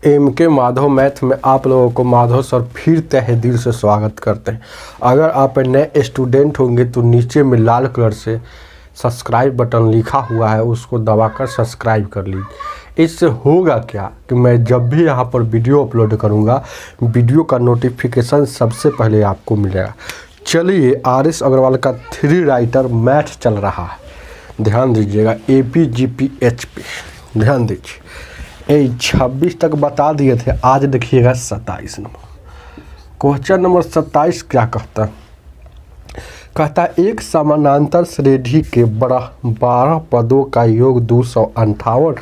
M के Madhav math में आप लोगों को माधव सर फिर तहे दिल से स्वागत करते हैं। अगर आप नए स्टूडेंट होंगे तो नीचे में लाल कलर से सब्सक्राइब बटन लिखा हुआ है, उसको दबाकर सब्सक्राइब कर लीजिए। इससे होगा क्या कि मैं जब भी यहाँ पर वीडियो अपलोड करूँगा, वीडियो का नोटिफिकेशन सबसे पहले आपको मिलेगा। चलिए, आर.एस. अग्रवाल का 3 राइटर मैथ चल रहा है, ध्यान दीजिएगा। APGPH पे ध्यान दीजिए। 26 तक बता दिए थे, आज देखिएगा 27 नंबर। क्वेश्चन नंबर 27 क्या कहता है? कहता है एक समानांतर श्रेणी के 12 पदों का योग 258।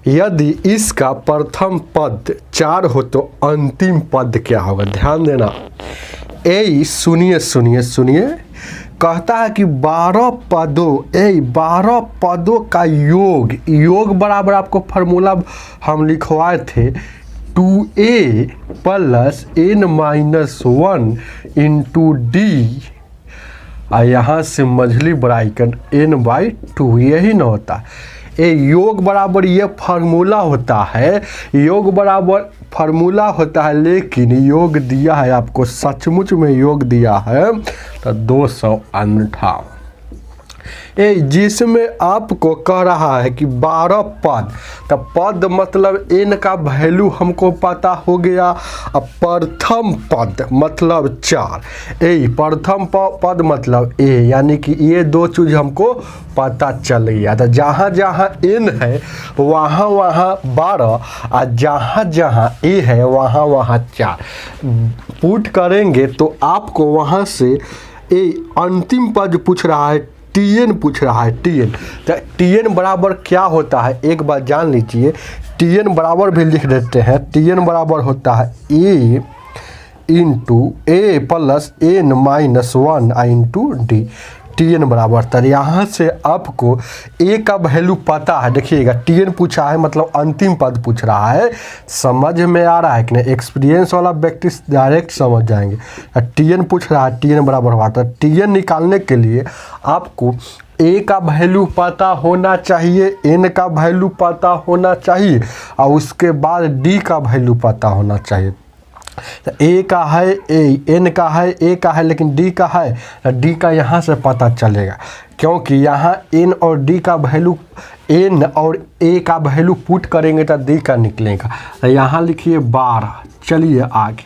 यदि इसका प्रथम पद 4 हो तो अंतिम पद क्या होगा? ध्यान देना। सुनिए कहता है कि 12 पदों का योग बराबर आपको फार्मूला हम लिखवाए थे 2a + n-1 × d, यहाँ से मझली ब्रैकेट n/2, यही ना होता है। योग बराबर ये फार्मूला होता है, योग बराबर फार्मूला होता है, लेकिन योग दिया है आपको, सचमुच में योग दिया है तो 258, जिसमें आपको कह रहा है कि 12 पद, तो पद मतलब n का वैल्यू हमको पता हो गया। अब प्रथम पद मतलब 4, प्रथम पद मतलब a, यानी कि ये दो चीज़ हमको पता चल गया। तो जहाँ जहाँ n है वहाँ 12, और जहाँ जहाँ a है वहाँ 4 पुट करेंगे तो आपको वहाँ से अंतिम पद पूछ रहा है, tn पूछ रहा है, tn। तो tn बराबर क्या होता है एक बार जान लीजिए। tn बराबर भी लिख देते हैं, tn बराबर होता है a + n-1 × d। tn बराबर, तो यहाँ से आपको a का वैल्यू पता है। देखिएगा, tn पूछा है मतलब अंतिम पद पूछ रहा है। समझ में आ रहा है कि नहीं? एक्सपीरियंस वाला व्यक्ति डायरेक्ट समझ जाएंगे। tn पूछ रहा है, tn बराबर हुआ, तो tn निकालने के लिए आपको a का वैल्यू पता होना चाहिए, n का वैल्यू पता होना चाहिए, और उसके बाद d का वैल्यू पता होना चाहिए। तो a का है, n का है, a का है, लेकिन d का है, तो d का यहाँ से पता चलेगा, क्योंकि यहाँ n और d का वैल्यू, n और a का वैल्यू पुट करेंगे तो d का निकलेगा। तो यहाँ लिखिए 12। चलिए आगे,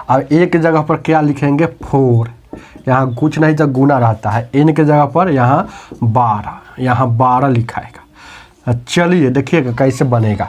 अब एक जगह पर क्या लिखेंगे? 4, यहाँ कुछ नहीं तो गुना रहता है, n के जगह पर यहाँ 12, यहाँ 12 लिखाएगा। चलिए देखिएगा कैसे बनेगा।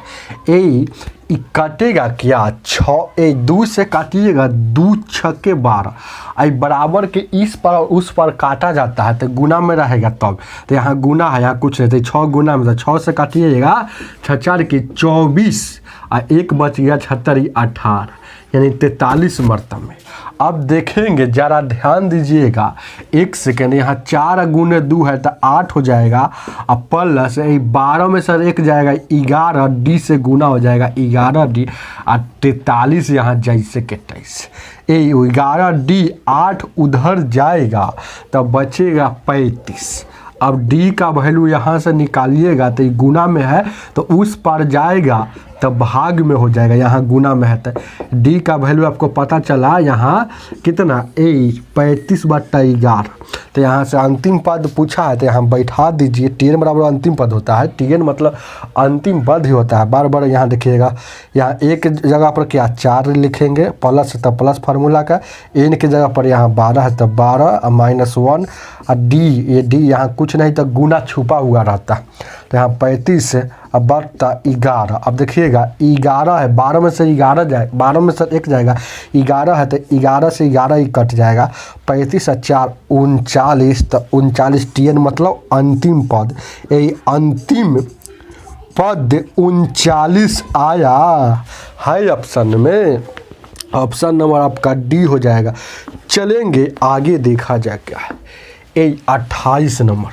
कटेगा क्या? 6 2 से काटिएगा, 2 6 12, आई बराबर के इस पर और उस पर काटा जाता है तो गुना में रहेगा तब। तो यहाँ गुना है, यहाँ कुछ नहीं, तो 6 गुना में, तो 6 से काटिएगा 6 4 के 24, और 1 बच गया 76 18, यानी 43 मरतब में। अब देखेंगे, ज़रा ध्यान दीजिएगा, 1 सेकेंड। यहाँ 4 × 2 है तो 8 हो जाएगा, अब प्लस 12 में सर 1 जाएगा 11, d से गुना हो जाएगा 11d, और 43 यहाँ जैसे के तैसे 11d, 8 उधर जाएगा तो बचेगा 35। अब d का वैल्यू यहाँ से निकालिएगा तो गुना में है तो उस पर जाएगा तो भाग में हो जाएगा, यहाँ गुना में है तो d का वैल्यू आपको पता चला यहाँ कितना, 35/11। तो यहाँ से अंतिम पद पूछा है तो यहाँ बैठा दीजिए। tn बराबर अंतिम पद होता है, tn मतलब अंतिम पद ही होता है। बार बार यहाँ देखिएगा, यहाँ एक जगह पर क्या 4 लिखेंगे, प्लस तो प्लस फार्मूला का, n की जगह पर यहाँ 12 है तो 12 -1, और d, ये d यहाँ कुछ नहीं तो गुना छुपा हुआ रहता है। तो यहाँ 35 है, अब बढ़ता 11। अब देखिएगा 11 है, 12 में से 11 जाए, 12 में से 1 जाएगा, 11 है तो 11 से 11 ही कट जाएगा, 35 और 4 39, तो 39 tn मतलब अंतिम पद। यही अंतिम पद 39 आया है ऑप्शन में। ऑप्शन नंबर आपका डी हो जाएगा। चलेंगे आगे, देखा जाए क्या है। 28 नंबर,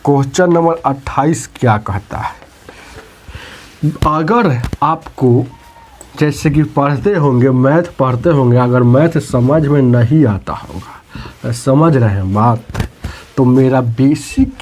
क्वेश्चन नंबर 28 क्या कहता है? अगर आपको जैसे कि पढ़ते होंगे, मैथ पढ़ते होंगे, अगर मैथ समझ में नहीं आता होगा, समझ रहे हैं बात, तो मेरा बेसिक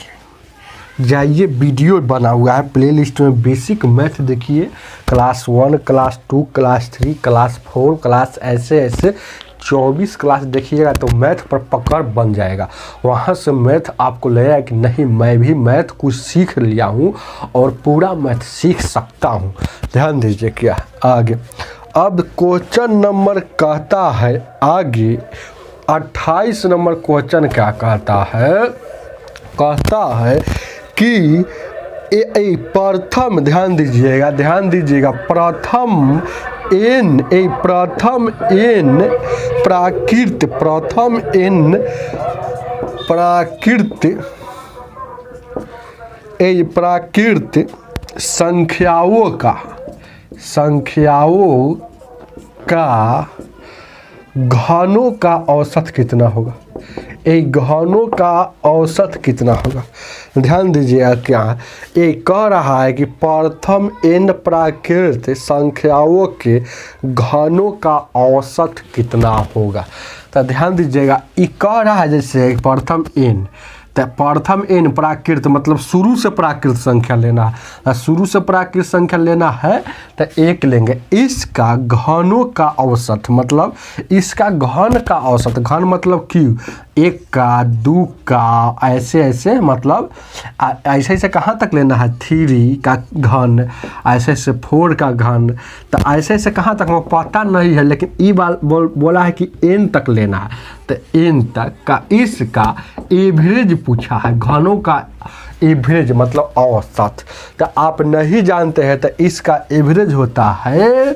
जाइए, वीडियो बना हुआ है प्लेलिस्ट में, बेसिक मैथ देखिए, class 1, class 2, class 3, class 4 class, ऐसे 24 क्लास देखिएगा तो मैथ पर पकड़ बन जाएगा। वहाँ से मैथ आपको लगेगा कि नहीं, मैं भी मैथ कुछ सीख लिया हूँ और पूरा मैथ सीख सकता हूँ। ध्यान दीजिए क्या आगे। अब क्वेश्चन नंबर कहता है आगे 28 नंबर क्वेश्चन क्या कहता है, कहता है कि प्रथम, ध्यान दीजिएगा, प्रथम प्राकृत संख्याओं का घनों का औसत कितना होगा। घनों का औसत कितना होगा। ध्यान दीजिएगा क्या ये कह रहा है कि प्रथम n प्राकृत संख्याओं के घनों का औसत कितना होगा। तो ध्यान दीजिएगा, ये कह रहा है जैसे प्रथम n, तो प्रथम n प्राकृत मतलब शुरू से प्राकृत संख्या लेना है, शुरू से प्राकृत संख्या लेना है तो 1 लेंगे। इसका घनों का औसत मतलब इसका घन का औसत, घन मतलब क्यों, 1 का, 2 का, ऐसे मतलब ऐसे कहाँ तक लेना है, 3 का घन, ऐसे 4 का घन, तो ऐसे कहाँ तक वो पता नहीं है, लेकिन ये बात बोला है कि n तक लेना है, तो n तक का इसका एवरेज पूछा है, घनों का एवरेज मतलब औसत। तो आप नहीं जानते हैं तो इसका एवरेज होता है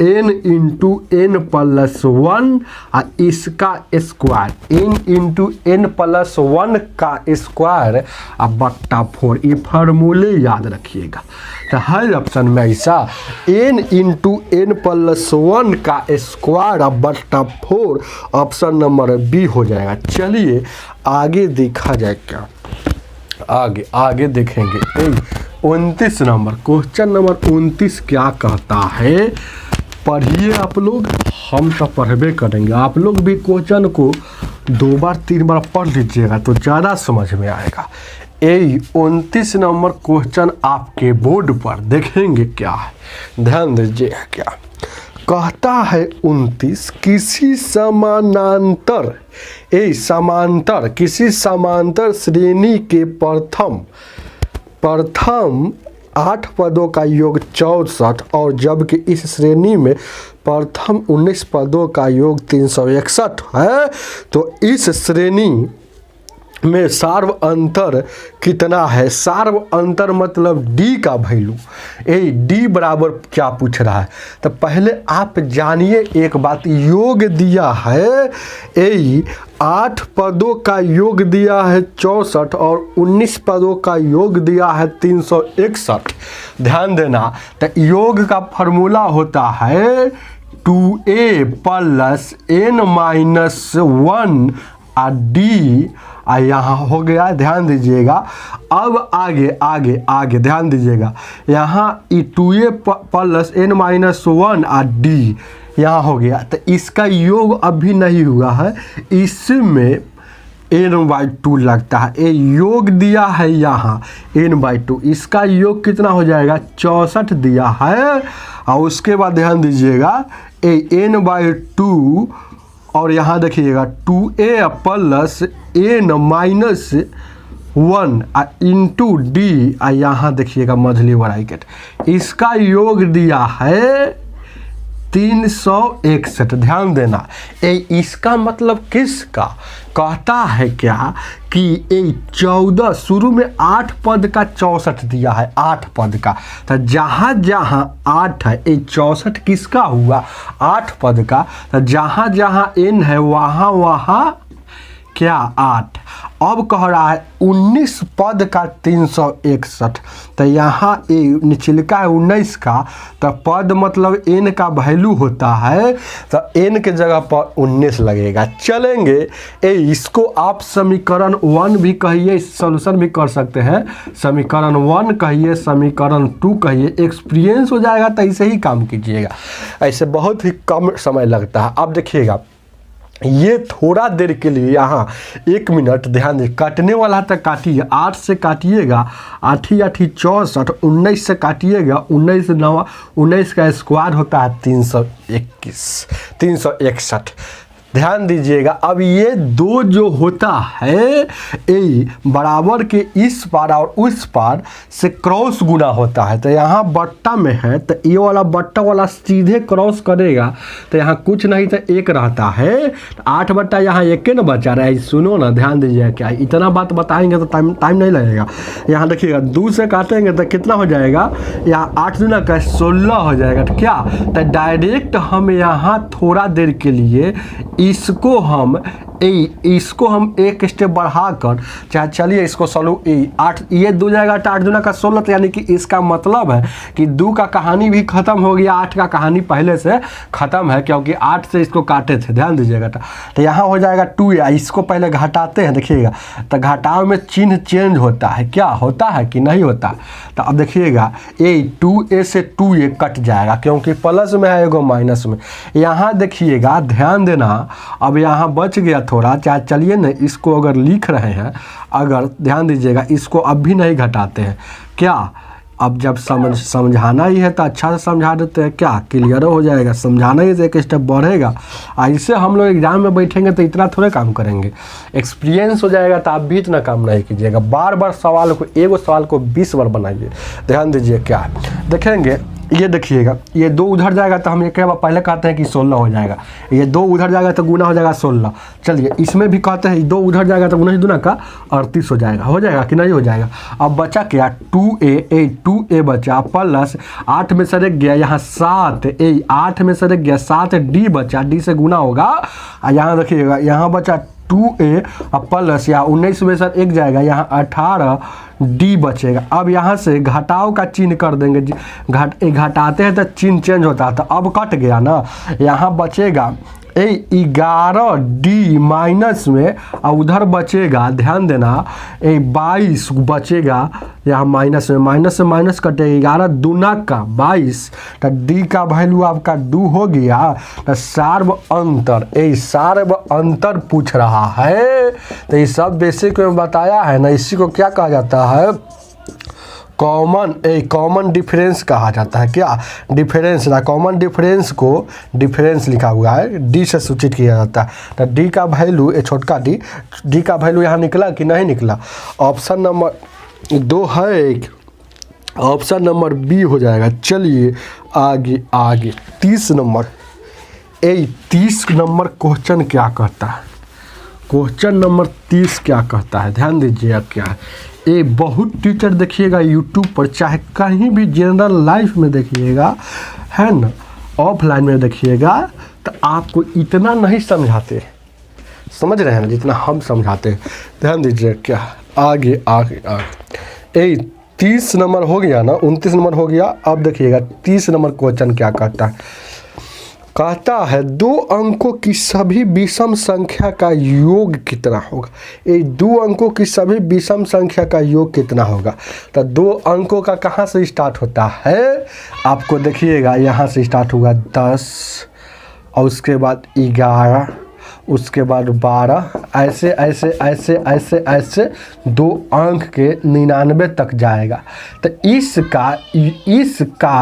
n इंटू n प्लस 1 और इसका square, n into n plus 1 का स्क्वायर और बट्टा 4। ये फार्मूले याद रखिएगा। तो हर ऑप्शन में ऐसा n इंटू n प्लस 1 का स्क्वायर और बट्टा 4 ऑप्शन नंबर बी हो जाएगा। चलिए आगे देखा जाए क्या, आगे देखेंगे। 29 नंबर क्वेश्चन नंबर 29 क्या कहता है, पढ़िए आप लोग, हम तो पढ़बे करेंगे, आप लोग भी क्वेश्चन को 2 बार 3 बार पढ़ लीजिएगा तो ज़्यादा समझ में आएगा। 29 नंबर क्वेश्चन आपके बोर्ड पर देखेंगे क्या है, ध्यान दीजिएगा क्या कहता है। 29 किसी समांतर श्रेणी के प्रथम 8 पदों का योग 64 और जबकि इस श्रेणी में प्रथम 19 पदों का योग 361 है, तो इस श्रेणी में सार्व अंतर कितना है। सार्व अंतर मतलब d का वैल्यू, d बराबर क्या पूछ रहा है। तो पहले आप जानिए एक बात, योग दिया है 8 पदों का योग दिया है 64 और 19 पदों का योग दिया है 361। ध्यान देना, तो योग का फॉर्मूला होता है 2a प्लस n माइनस 1 और d यहाँ हो गया। ध्यान दीजिएगा, अब आगे ध्यान दीजिएगा, यहाँ 2a प्लस n माइनस 1 और d यहाँ हो गया। तो इसका योग अभी नहीं हुआ है, इसमें n/2 लगता है। ये योग दिया है यहाँ n/2, इसका योग कितना हो जाएगा 64 दिया है। और उसके बाद ध्यान दीजिएगा n/2 और यहाँ देखिएगा 2a plus n minus 1 into D, यहाँ देखिएगा मझली ब्रैकेट, इसका योग दिया है 361। ध्यान देना, इसका मतलब किसका कहता है क्या कि 14 शुरू में 8 पद का 64 दिया है, 8 पद का, तो जहाँ 8 है 64 किसका हुआ 8 पद का, तो जहाँ n है वहाँ क्या 8। अब कह रहा है 19 पद का 361, तो यहाँ निचलका है 19 का, तो पद मतलब n का वैल्यू होता है, तो n के जगह पर 19 लगेगा। चलेंगे इसको आप समीकरण 1 भी कहिए, सॉल्यूशन भी कर सकते हैं, समीकरण 1 कहिए, समीकरण 2 कहिए, एक्सपीरियंस हो जाएगा तो ऐसे ही काम कीजिएगा, ऐसे बहुत ही कम समय लगता है। अब देखिएगा ये थोड़ा देर के लिए यहाँ 1 मिनट ध्यान दे, काटने वाला तक काटिए, 8 से काटिएगा 8 8 64, 19 से काटिएगा 19 9 19 का स्क्वायर होता है 321 361। ध्यान दीजिएगा। अब ये दो जो होता है ए बराबर के इस पार और उस पार से क्रॉस गुना होता है, तो यहाँ बट्टा में है तो ये वाला बट्टा वाला सीधे क्रॉस करेगा तो यहाँ कुछ नहीं तो 1 रहता है, तो 8 बट्टा यहाँ 1 न बचा रहा है। सुनो ना, ध्यान दीजिएगा, क्या इतना बात बताएंगे तो टाइम नहीं लगेगा। यहाँ देखिएगा 2 से काटेंगे तो कितना हो जाएगा, यहाँ 8 दूना का 16 हो जाएगा। तो क्या, तो डायरेक्ट हम यहाँ थोड़ा देर के लिए इसको हम एक स्टेप बढ़ाकर, चाहे चलिए इसको 8 ये 2 जाएगा तो 8 दूना का 16, तो यानी कि इसका मतलब है कि 2 का कहानी भी ख़त्म हो गया, 8 का कहानी पहले से ख़त्म है, क्योंकि 8 से इसको काटे थे। ध्यान दीजिएगा, तो यहाँ हो जाएगा 2, या इसको पहले घटाते हैं, देखिएगा तो घटाव में चिन्ह चेंज होता है, क्या होता है कि नहीं होता। तो अब देखिएगा 2a से 2a कट जाएगा, क्योंकि प्लस में है एगो माइनस में। यहाँ देखिएगा, ध्यान देना, अब यहाँ बच गया थोड़ा, चाहे चलिए ना इसको अगर लिख रहे हैं, अगर ध्यान दीजिएगा इसको अब भी नहीं घटाते हैं, क्या अब जब समझाना ही है तो अच्छा से समझा देते हैं, क्या क्लियर हो जाएगा। समझाना ही तो एक स्टेप बढ़ेगा। ऐसे हम लोग एग्जाम में बैठेंगे तो इतना थोड़े काम करेंगे, एक्सपीरियंस हो जाएगा तो आप भी इतना काम नहीं कीजिएगा। बार बार सवाल को, एगो सवाल को 20 बार बनाइए। ध्यान दीजिए, क्या है देखेंगे, ये देखिएगा, ये 2 उधर जाएगा तो हम ये क्या पहले कहते हैं कि 16 हो जाएगा, ये 2 उधर जाएगा तो गुना हो जाएगा 16। चलिए इसमें भी कहते हैं 2 उधर जाएगा तो 19 दूना का 38 हो जाएगा कि नहीं हो जाएगा। अब बचा क्या, 2a बचा, प्लस 8 में से रख गया यहाँ 7, 8 में से रख गया 7d बचा, d से गुना होगा। यहाँ देखिएगा, यहाँ बचा 2a और प्लस यहाँ 19 में से 1 जाएगा, यहाँ 18d बचेगा। अब यहाँ से घटाव का चिन्ह कर देंगे, घटाते हैं तो चिन्ह चेंज होता है, तो अब कट गया ना, यहाँ बचेगा 11d माइनस में, और उधर बचेगा, ध्यान देना 22 बचेगा यहाँ माइनस में, माइनस से माइनस कटेगा, 11 दूना का 22, तो d का वैल्यू आपका 2 हो गया। तो सार्व अंतर पूछ रहा है, तो ये सब बेसिक में बताया है ना, इसी को क्या कहा जाता है, कॉमन डिफरेंस कहा जाता है। क्या डिफरेंस ना, कॉमन डिफरेंस को डिफरेंस लिखा हुआ है, डी से सूचित किया जाता है। तो डी का वैल्यू, छोटका डी का वैल्यू यहाँ निकला कि नहीं निकला। ऑप्शन नंबर 2 है एक, ऑप्शन नंबर बी हो जाएगा। चलिए आगे 30 नंबर, 30 नंबर क्वेश्चन क्या कहता है, क्वेश्चन नंबर 30 क्या कहता है, ध्यान दीजिए। अब क्या है, बहुत टीचर देखिएगा यूट्यूब पर, चाहे कहीं भी जनरल लाइफ में देखिएगा, है ना, ऑफलाइन में देखिएगा, तो आपको इतना नहीं समझाते, समझ रहे हैं ना, जितना हम समझाते हैं। ध्यान दीजिए, क्या आगे 30 नंबर हो गया ना, 29 नंबर हो गया। अब देखिएगा 30 नंबर क्वेश्चन क्या कहता है, कहता है 2 अंकों की सभी विषम संख्या का योग कितना होगा। ये 2 अंकों की सभी विषम संख्या का योग कितना होगा। तो 2 अंकों का कहाँ से स्टार्ट होता है, आपको देखिएगा यहाँ से स्टार्ट होगा 10, और उसके बाद 11, उसके बाद 12, ऐसे ऐसे ऐसे ऐसे ऐसे 2 अंक के 99 तक जाएगा। तो इसका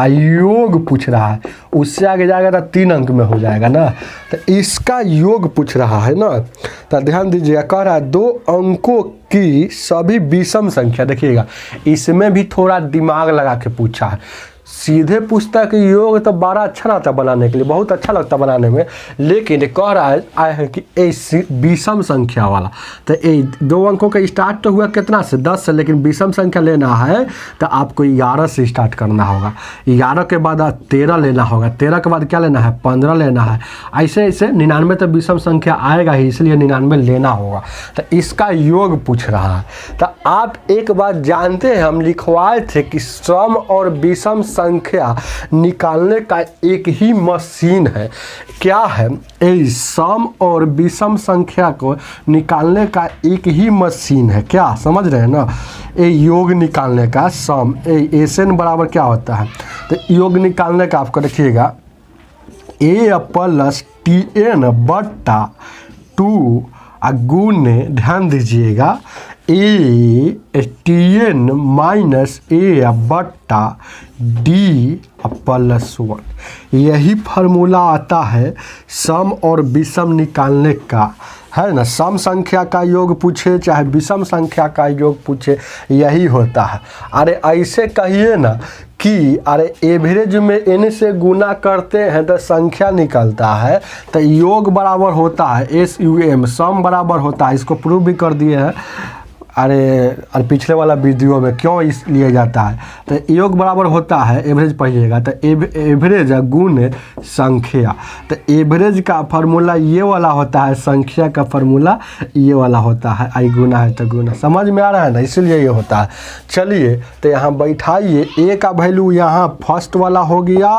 योग पूछ रहा है, उससे आगे जाएगा तो 3 अंक में हो जाएगा ना, तो इसका योग पूछ रहा है ना। तो ध्यान दीजिएगा, कह रहा है 2 अंकों की सभी विषम संख्या, देखिएगा इसमें भी थोड़ा दिमाग लगा के पूछा है। सीधे पूछता कि योग तो बड़ा अच्छा रहता बनाने के लिए, बहुत अच्छा लगता बनाने में, लेकिन कह रहा है कि ऐसी विषम संख्या वाला, तो 2 अंकों का स्टार्ट तो हुआ कितना से, 10 से, लेकिन विषम संख्या लेना है तो आपको 11 से स्टार्ट करना होगा, 11 के बाद 13 लेना होगा, 13 के बाद क्या लेना है, 15 लेना है, ऐसे ऐसे 99 तो विषम संख्या आएगा ही, इसलिए 99 लेना होगा। तो इसका योग पूछ रहा है। तो आप एक बात जानते हैं, हम लिखवाए थे कि सम और विषम संख्या निकालने का एक ही मशीन है। क्या है, सम और विषम संख्या को निकालने का एक ही मशीन है। क्या समझ रहे हैं ना, योग निकालने का, सम एन बराबर क्या होता है, तो योग निकालने का आपको देखिएगा a प्लस TN बट्टा 2 गुने, ध्यान दीजिएगा, Tn माइनस ए बट्टा डी प्लस 1। यही फार्मूला आता है सम और विषम निकालने का, है ना। सम संख्या का योग पूछे चाहे विषम संख्या का योग पूछे, यही होता है। अरे ऐसे कहिए ना कि अरे एवरेज में n से गुना करते हैं तो संख्या निकलता है, तो योग बराबर होता है SUM, सम बराबर होता है। इसको प्रूव भी कर दिए हैं अरे पिछले वाला वीडियो में, क्यों इस लिए जाता है। तो योग बराबर होता है, एवरेज पढ़िएगा तो एवरेज गुण संख्या। तो एवरेज का फार्मूला ये वाला होता है, संख्या का फार्मूला ये वाला होता है, आई गुना है तो गुना। समझ में आ रहा है ना, इसलिए ये होता है। चलिए तो यहाँ बैठाइए, ए का वैल्यू यहाँ फर्स्ट वाला हो गया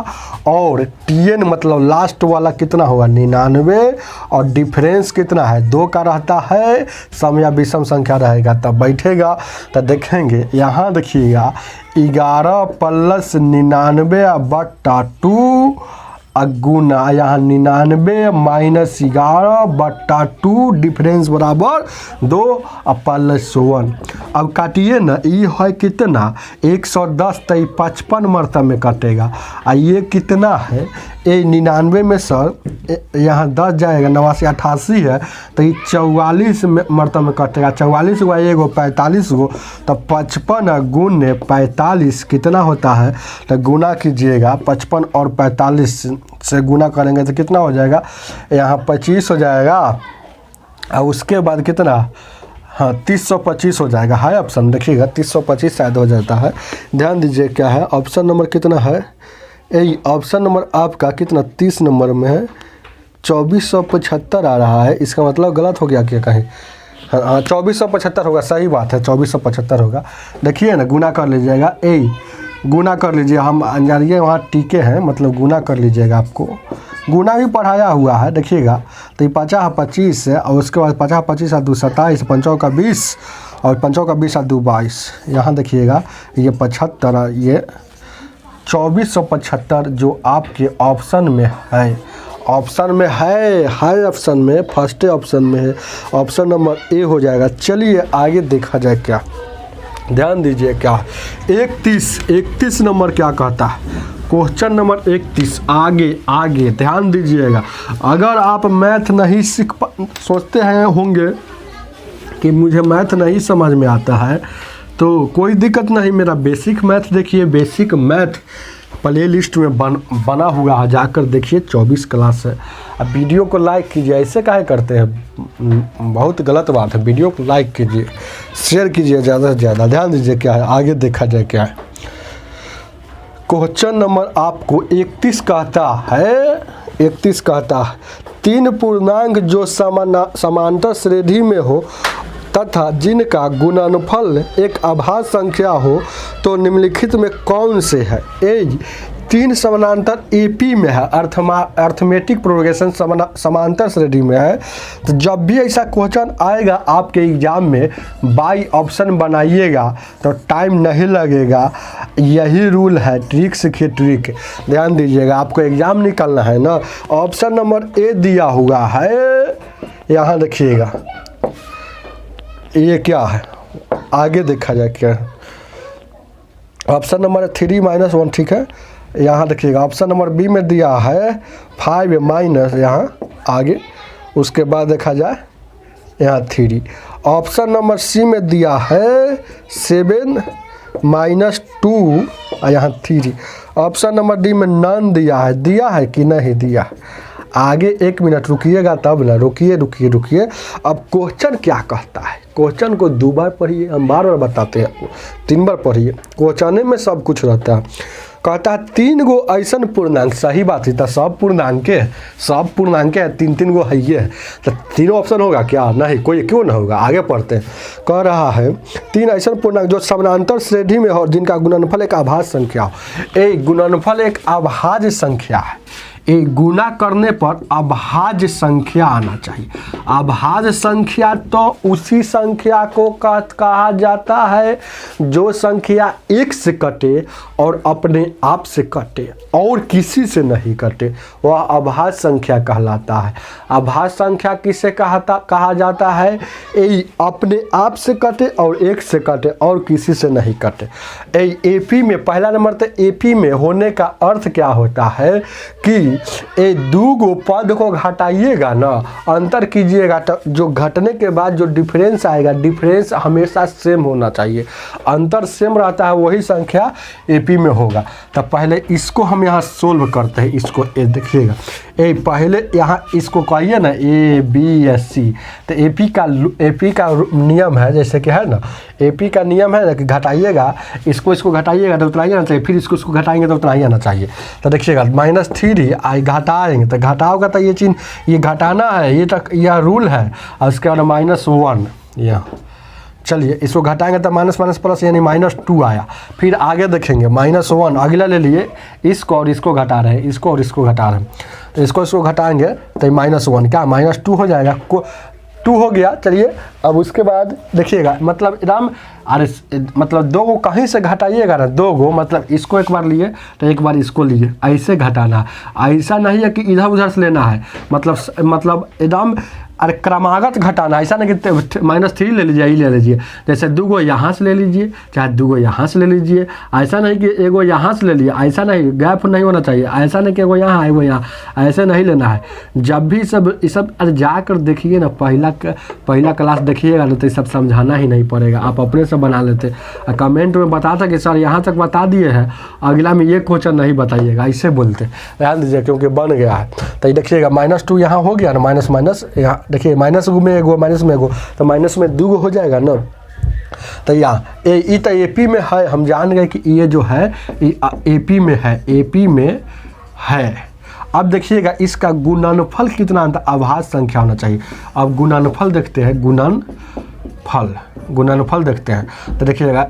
और Tn मतलब लास्ट वाला कितना होगा 99, और डिफरेंस कितना है 2 का रहता है, सम या विषम संख्या रहेगा तब बैठेगा। तो देखेंगे यहाँ देखिएगा 11 प्लस 99 बट्टा 2 गुना यहाँ 99 माइनस 11 बट्टा 2 डिफरेंस बराबर 2 प्लस 1। अब काटिए ना, ये है कितना 110, तो 55 मरतब में कटेगा। और ये कितना है, ये 99 में सर यहाँ 10 जाएगा, 89 88 है, तो ये 44 मरतब में कटेगा। 44 गो एगो 45 गो, तो 55 गुने 45 कितना होता है, तो गुना कीजिएगा। 55 और 45 से गुना करेंगे तो कितना हो जाएगा, यहाँ 25 हो जाएगा, और उसके बाद कितना, हाँ 325 हो जाएगा। है ऑप्शन, देखिएगा 325 शायद हो जाता है। ध्यान दीजिए क्या है, ऑप्शन नंबर कितना है, यही ऑप्शन नंबर आपका कितना 30 नंबर में है, 2475 आ रहा है। इसका मतलब गलत हो गया क्या कहीं, हाँ 2475 होगा, सही बात है 2475 होगा। देखिए ना, गुना कर लीजिएगा, गुना कर लीजिए, हम जानिए वहाँ टीके हैं, मतलब गुना कर लीजिएगा। आपको गुना भी पढ़ाया हुआ है, देखिएगा। तो ये 50 25 है, और उसके बाद 50 25 2 27, 5 का 20, और 5 का 20 2 22। यहाँ देखिएगा ये 75, ये 2475 जो आपके ऑप्शन में है, ऑप्शन में है ऑप्शन में, फर्स्ट ऑप्शन में है, ऑप्शन नंबर ए हो जाएगा। चलिए आगे देखा जाए क्या, ध्यान दीजिए क्या 31 नंबर क्या कहता है, क्वेश्चन नंबर 31। आगे ध्यान दीजिएगा। अगर आप मैथ नहीं सोचते हैं होंगे कि मुझे मैथ नहीं समझ में आता है, तो कोई दिक्कत नहीं, मेरा बेसिक मैथ देखिए, बेसिक मैथ प्ले लिस्ट में बना हुआ है, जाकर देखिए 24 क्लास है। अब वीडियो को लाइक कीजिए, ऐसे काहे करते हैं, बहुत गलत बात है। वीडियो को लाइक कीजिए, शेयर कीजिए ज़्यादा से ज़्यादा। ध्यान दीजिए क्या है, आगे देखा जाए क्या है। क्वेश्चन नंबर आपको 31 कहता है, 31 कहता है 3 पूर्णांक जो समांतर श्रेणी में हो तथा जिनका गुणनफल एक अभाज्य संख्या हो, तो निम्नलिखित में कौन से है। 3 समानांतर AP में है, अर्थमेटिक प्रोग्रेशन समांतर श्रेणी में है। तो जब भी ऐसा क्वेश्चन आएगा आपके एग्जाम में, बाई ऑप्शन बनाइएगा तो टाइम नहीं लगेगा। यही रूल है, ट्रिक सीखिए ट्रिक। ध्यान दीजिएगा, आपको एग्जाम निकालना है ना। ऑप्शन नंबर ए दिया हुआ है, यहाँ देखिएगा ये क्या है, आगे देखा जाए क्या है। ऑप्शन नंबर 3 -1, ठीक है। यहाँ देखिएगा ऑप्शन नंबर बी में दिया है 5 माइनस यहाँ आगे, उसके बाद देखा जाए यहाँ 3। ऑप्शन नंबर सी में दिया है 7 -2 यहाँ 3। ऑप्शन नंबर डी में नन दिया है कि नहीं दिया है। आगे 1 मिनट रुकिएगा तब ना, रुकिए। अब क्वेश्चन क्या कहता है, क्वेश्चन को 2 बार पढ़िए, हम बार बताते हैं, 3 बार पढ़िए। क्वेश्चन में सब कुछ रहता है। कहता है 3 गो ऐसन पूर्णांक, सही बात है, तो सब पूर्णांक है, 3 गो है ये, तो 3 ऑप्शन होगा क्या, नहीं, कोई क्यों ना होगा। आगे पढ़ते हैं, कह रहा है 3 ऐसन पूर्णांक जो समानांतर श्रेणी में हो, जिनका गुणनफल एक अभाज्य संख्या हो। गुणनफल एक अभाज्य संख्या है, गुना करने पर अभाज्य संख्या आना चाहिए। अभाज्य संख्या तो उसी संख्या को कहा जाता है जो संख्या एक से कटे और अपने आप से कटे और किसी से नहीं कटे, वह अभाज्य संख्या कहलाता है। अभाज्य संख्या किसे कहा जाता है? अपने आप से कटे और एक से कटे और किसी से नहीं कटे। एपी में पहला नंबर तो एपी में होने का अर्थ क्या होता है कि ये दो गो पद को घटाइएगा ना, अंतर कीजिएगा तो जो घटने के बाद जो डिफरेंस आएगा, डिफरेंस हमेशा सेम होना चाहिए। अंतर सेम रहता है वही संख्या एपी में होगा। तो पहले इसको हम यहाँ सोल्व करते हैं। इसको देखिएगा, पहले यहाँ इसको कहिए ना ए बी एस सी। तो एपी का नियम है, जैसे कि है ना, एपी का नियम है ना कि घटाइएगा, इसको घटाइएगा तो उतना ही आना चाहिए, फिर इसको घटाएंगे तो उतना ही आना चाहिए। तो देखिएगा -3 घटाएंगे तो घटाओगा तो ये चीज़ ये घटाना है, ये तक यह रूल है। और उसके बाद -1 यहाँ, चलिए इसको घटाएंगे तो माइनस माइनस प्लस यानी -2 आया। फिर आगे देखेंगे -1 अगला ले लिए, इसको और इसको घटा रहे हैं, इसको और इसको घटा रहे हैं, तो इसको घटाएंगे तो -1 क्या -2 हो जाएगा, 2 हो गया। चलिए अब उसके बाद देखिएगा, मतलब एकदम मतलब 2 को कहीं से घटाइएगा ना, 2 को मतलब इसको एक बार लिए तो एक बार इसको लिए, ऐसे घटाना है। ऐसा नहीं है कि इधर उधर से लेना है, मतलब एकदम क्रमागत घटाना। ऐसा नहीं कि -3 ले लीजिए, ये ले लीजिए, जैसे 2 गो यहाँ से ले लीजिए, चाहे 2 गो यहाँ से ले लीजिए। ऐसा नहीं कि एगो यहाँ से ले लिए, ऐसा नहीं, गैप नहीं होना चाहिए। ऐसा नहीं कि एगो यहाँ एगो यहाँ, ऐसे नहीं लेना है। जब भी ये सब जाकर देखिए ना, पहला क्लास देखिएगा ना, तो ये सब समझाना ही नहीं पड़ेगा, आप अपने से बना लेते। कमेंट में बताता कि सर यहाँ तक बता दिए हैं, अगला में ये क्वेश्चन नहीं बताइएगा, ऐसे बोलते, ध्यान दीजिए क्योंकि बन गया है। तो देखिएगा -2 यहाँ हो गया ना, माइनस माइनस यहाँ देखिए, माइनस में एगो माइनस में एगो, तो माइनस में 2 हो जाएगा ना। तो यहाँ तो एपी में है, हम जान गए कि ये जो है एपी में है, एपी में है। अब देखिएगा इसका गुणनफल कितना आता, अभाज्य संख्या होना चाहिए। अब गुणनफल देखते हैं, गुणनफल देखते हैं। तो देखिएगा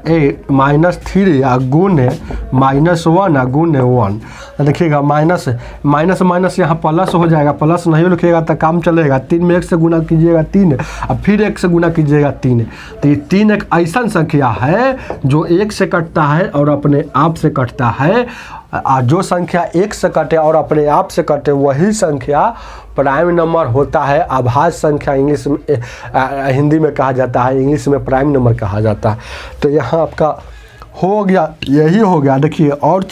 -3 या गुने -1 या गुने 1। तो देखिएगा माइनस माइनस यहाँ प्लस हो जाएगा, प्लस नहीं लिखिएगा तो काम चलेगा। 3 में 1 से गुना कीजिएगा 3, और फिर 1 से गुना कीजिएगा 3। तो ये 3 एक ऐसा संख्या है जो 1 से कटता है और अपने आप से कटता है। जो संख्या 1 से कटे और अपने आप से कटे वही संख्या प्राइम नंबर होता है। अभाज्य संख्या इंग्लिश में हिंदी में कहा जाता है, इंग्लिश में प्राइम नंबर कहा जाता है। तो यहाँ आपका हो गया, यही हो गया। देखिए और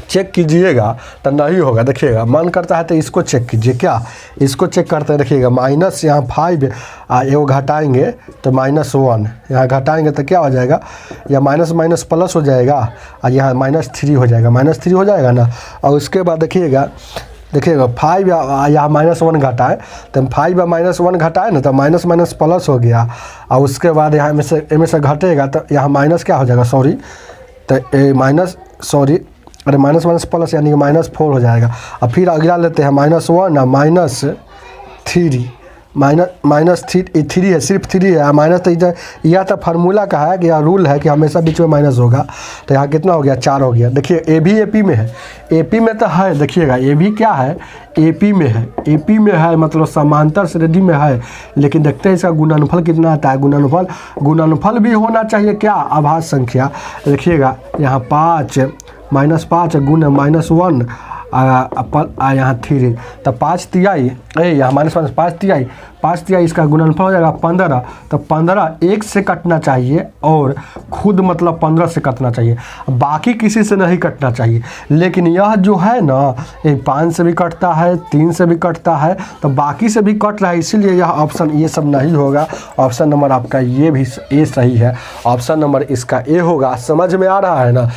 चेक कीजिएगा तो नहीं होगा। देखिएगा मन करता है तो इसको चेक कीजिए, क्या इसको चेक करते हैं। देखिएगा माइनस यहाँ 5 एगो घटाएंगे तो -1, यहाँ घटाएंगे तो क्या हो जाएगा, या माइनस माइनस प्लस हो जाएगा, और यहाँ -3 हो जाएगा, -3 हो जाएगा ना। और उसके बाद देखिएगा 5 या -1 घटाए तो 5 या -1 घटाए ना, तो माइनस माइनस प्लस हो गया। और उसके बाद यहाँ में से घटेगा तो यहाँ माइनस क्या हो जाएगा, अरे माइनस माइनस प्लस यानी कि -4 हो जाएगा। और फिर अगला लेते हैं -1 -3 है, सिर्फ 3 है। माइनस तो यह तो फार्मूला का है कि यह रूल है कि हमेशा बीच में माइनस होगा। तो यहाँ कितना हो गया, 4 हो गया। देखिए ए भी एपी में है, एपी में तो है। देखिएगा ए भी क्या है, एपी में है, एपी में है मतलब समांतर श्रेणी में है। लेकिन देखते हैं इसका गुणनफल कितना आता है। गुणनफल भी होना चाहिए क्या, अभाज्य संख्या। देखिएगा यहाँ 5 -5 गुने -1 यहाँ 3, तो 5 तिहाई, यहाँ -5 तिहाई इसका गुणनफल हो जाएगा 15। तो 15 1 से कटना चाहिए और खुद मतलब 15 से कटना चाहिए, बाकी किसी से नहीं कटना चाहिए। लेकिन यह जो है ना, 5 से भी कटता है, 3 से भी कटता है, तो बाकी से भी कट रहा है, इसीलिए यह ऑप्शन ये सब नहीं होगा। ऑप्शन नंबर आपका ये भी ए सही है, ऑप्शन नंबर इसका ए होगा। समझ में आ रहा है ना,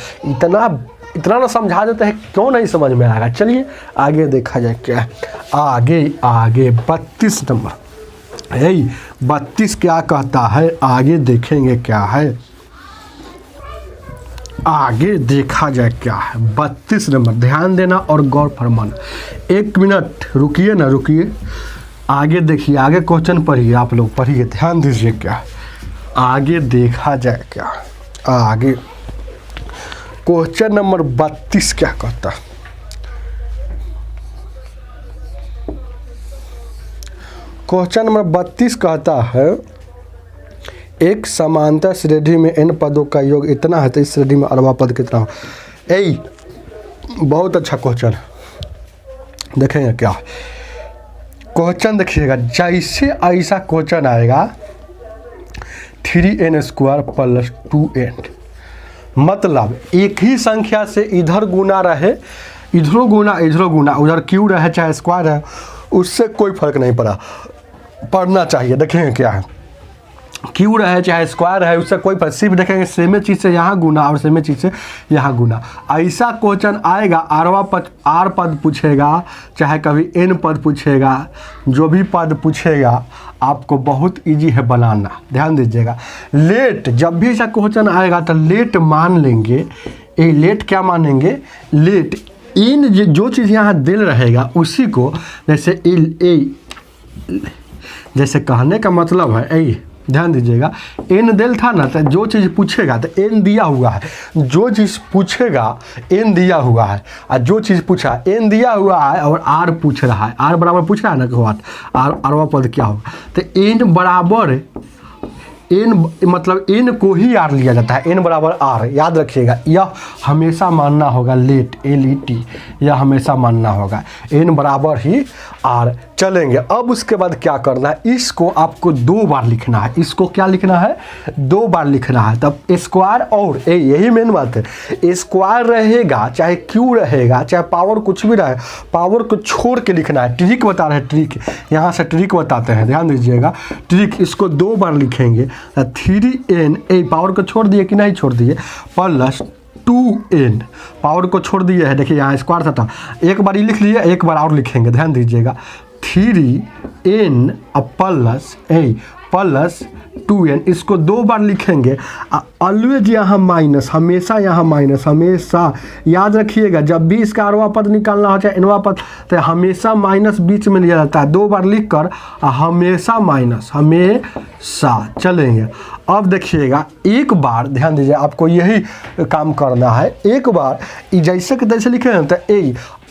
इतना ना समझा देते हैं, क्यों नहीं समझ में आएगा। चलिए आगे देखा जाए क्या है। आगे 32 नंबर, 32 क्या कहता है, आगे देखेंगे क्या है, आगे देखा जाए क्या है। 32 नंबर, ध्यान देना और गौर फरमाना। 1 मिनट रुकिए ना, रुकिए, आगे देखिए, आगे क्वेश्चन पढ़िए, आप लोग पढ़िए, ध्यान दीजिए क्या है। आगे देखा जाए क्या, आगे क्वेश्चन नंबर 32 क्या कहता है। क्वेश्चन नंबर 32 कहता है एक समांतर श्रेणी में n पदों का योग इतना है तो इस श्रेणी में अरवा पद कितना हो। बहुत अच्छा क्वेश्चन है, देखेंगे क्या क्वेश्चन। देखिएगा जैसे ऐसा क्वेश्चन आएगा 3n² + 2n, मतलब एक ही संख्या से इधर गुना रहे, इधरों गुना उधर क्यू रहे चाहे स्क्वायर है, उससे कोई फर्क नहीं पड़ना चाहिए। देखेंगे क्या है, क्यू रहे चाहे स्क्वायर है उससे कोई फर्क, सिर्फ देखेंगे सेम चीज़ से यहाँ गुना और सेम चीज़ से यहाँ गुना। ऐसा क्वेश्चन आएगा आर पद पूछेगा चाहे कभी n पद पूछेगा, जो भी पद पूछेगा आपको बहुत इजी है बनाना, ध्यान दीजिएगा। लेट जब भी ऐसा क्वेश्चन आएगा तो लेट मान लेंगे, लेट क्या मानेंगे, लेट इन जो चीज़ यहाँ दिल रहेगा उसी को, जैसे कहने का मतलब है ध्यान दीजिएगा n दिल था ना, तो जो चीज़ पूछेगा तो n दिया हुआ है, जो चीज़ पूछेगा n दिया हुआ है, और जो चीज़ पूछा n दिया हुआ है और r पूछ रहा है, r बराबर पूछ रहा है ना कि आरवा पद क्या होगा, तो n बराबर n मतलब n को ही r लिया जाता है, n बराबर r, याद रखिएगा। यह हमेशा मानना होगा लेट LET, यह हमेशा मानना होगा n बराबर ही r। चलेंगे अब उसके बाद क्या करना है, इसको आपको 2 बार लिखना है, इसको क्या लिखना है 2 बार लिखना है। तब स्क्वायर और यही मेन बात है, स्क्वायर रहेगा चाहे क्यू रहेगा चाहे पावर कुछ भी रहे, पावर को छोड़ के लिखना है। ट्रिक बता रहे हैं, ट्रिक यहाँ से ट्रिक बताते हैं, ध्यान दीजिएगा ट्रिक। इसको 2 बार लिखेंगे 3n, पावर को छोड़ दिए कि नहीं छोड़ दिए, + 2n, पावर को छोड़ दिए है, देखिए यहाँ स्क्वायर था, एक बार ये लिख लिए, एक बार और लिखेंगे, ध्यान दीजिएगा 3n + 2n, इसको 2 बार लिखेंगे। ऑलवेज यहाँ माइनस, हमेशा यहाँ माइनस, हमेशा याद रखिएगा जब भी इसका अरवा पद निकालना हो चाहे एनवा पद, तो हमेशा माइनस बीच में लिया जाता है। 2 बार लिख कर हमेशा माइनस, हमेशा। चलेंगे अब देखिएगा एक बार ध्यान दीजिए, आपको यही काम करना है। एक बार जैसे कि तैसे लिखे हैं तो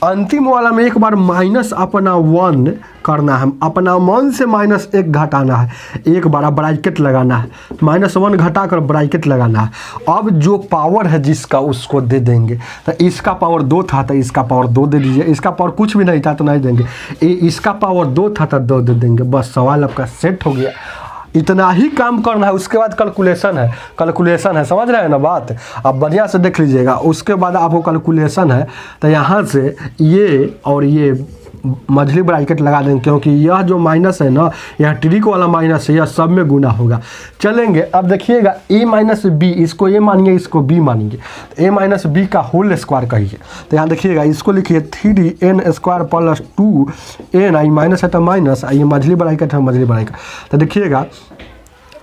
अंतिम वाला में एक बार माइनस अपना 1 करना है, अपना 1 से -1 घटाना है, एक बार ब्रैकेट लगाना है, -1 घटा कर ब्रैकेट लगाना है। अब जो पावर है जिसका उसको दे देंगे, तो इसका पावर 2 था तो इसका पावर 2 दे दीजिए, इसका पावर कुछ भी नहीं था तो नहीं देंगे, इसका पावर 2 था तो 2 दे देंगे, बस सवाल आपका सेट हो गया। इतना ही काम करना है, उसके बाद कैलकुलेशन है, समझ रहे हैं ना बात। अब बढ़िया से देख लीजिएगा, उसके बाद आपको कैलकुलेशन है तो यहाँ से ये और ये मझली ब्रैकेट लगा देंगे, क्योंकि यह जो माइनस है ना, यह ट्रिक वाला माइनस है, यह सब में गुना होगा। चलेंगे अब देखिएगा a - b, इसको a मानिए, इसको b मानिए, a - b का होल स्क्वायर कहिए। तो यहाँ देखिएगा इसको लिखिए 3n² + 2n, आई माइनस है तो माइनस, ये मझली ब्रैकेट है, मझली ब्रैकेट। तो देखिएगा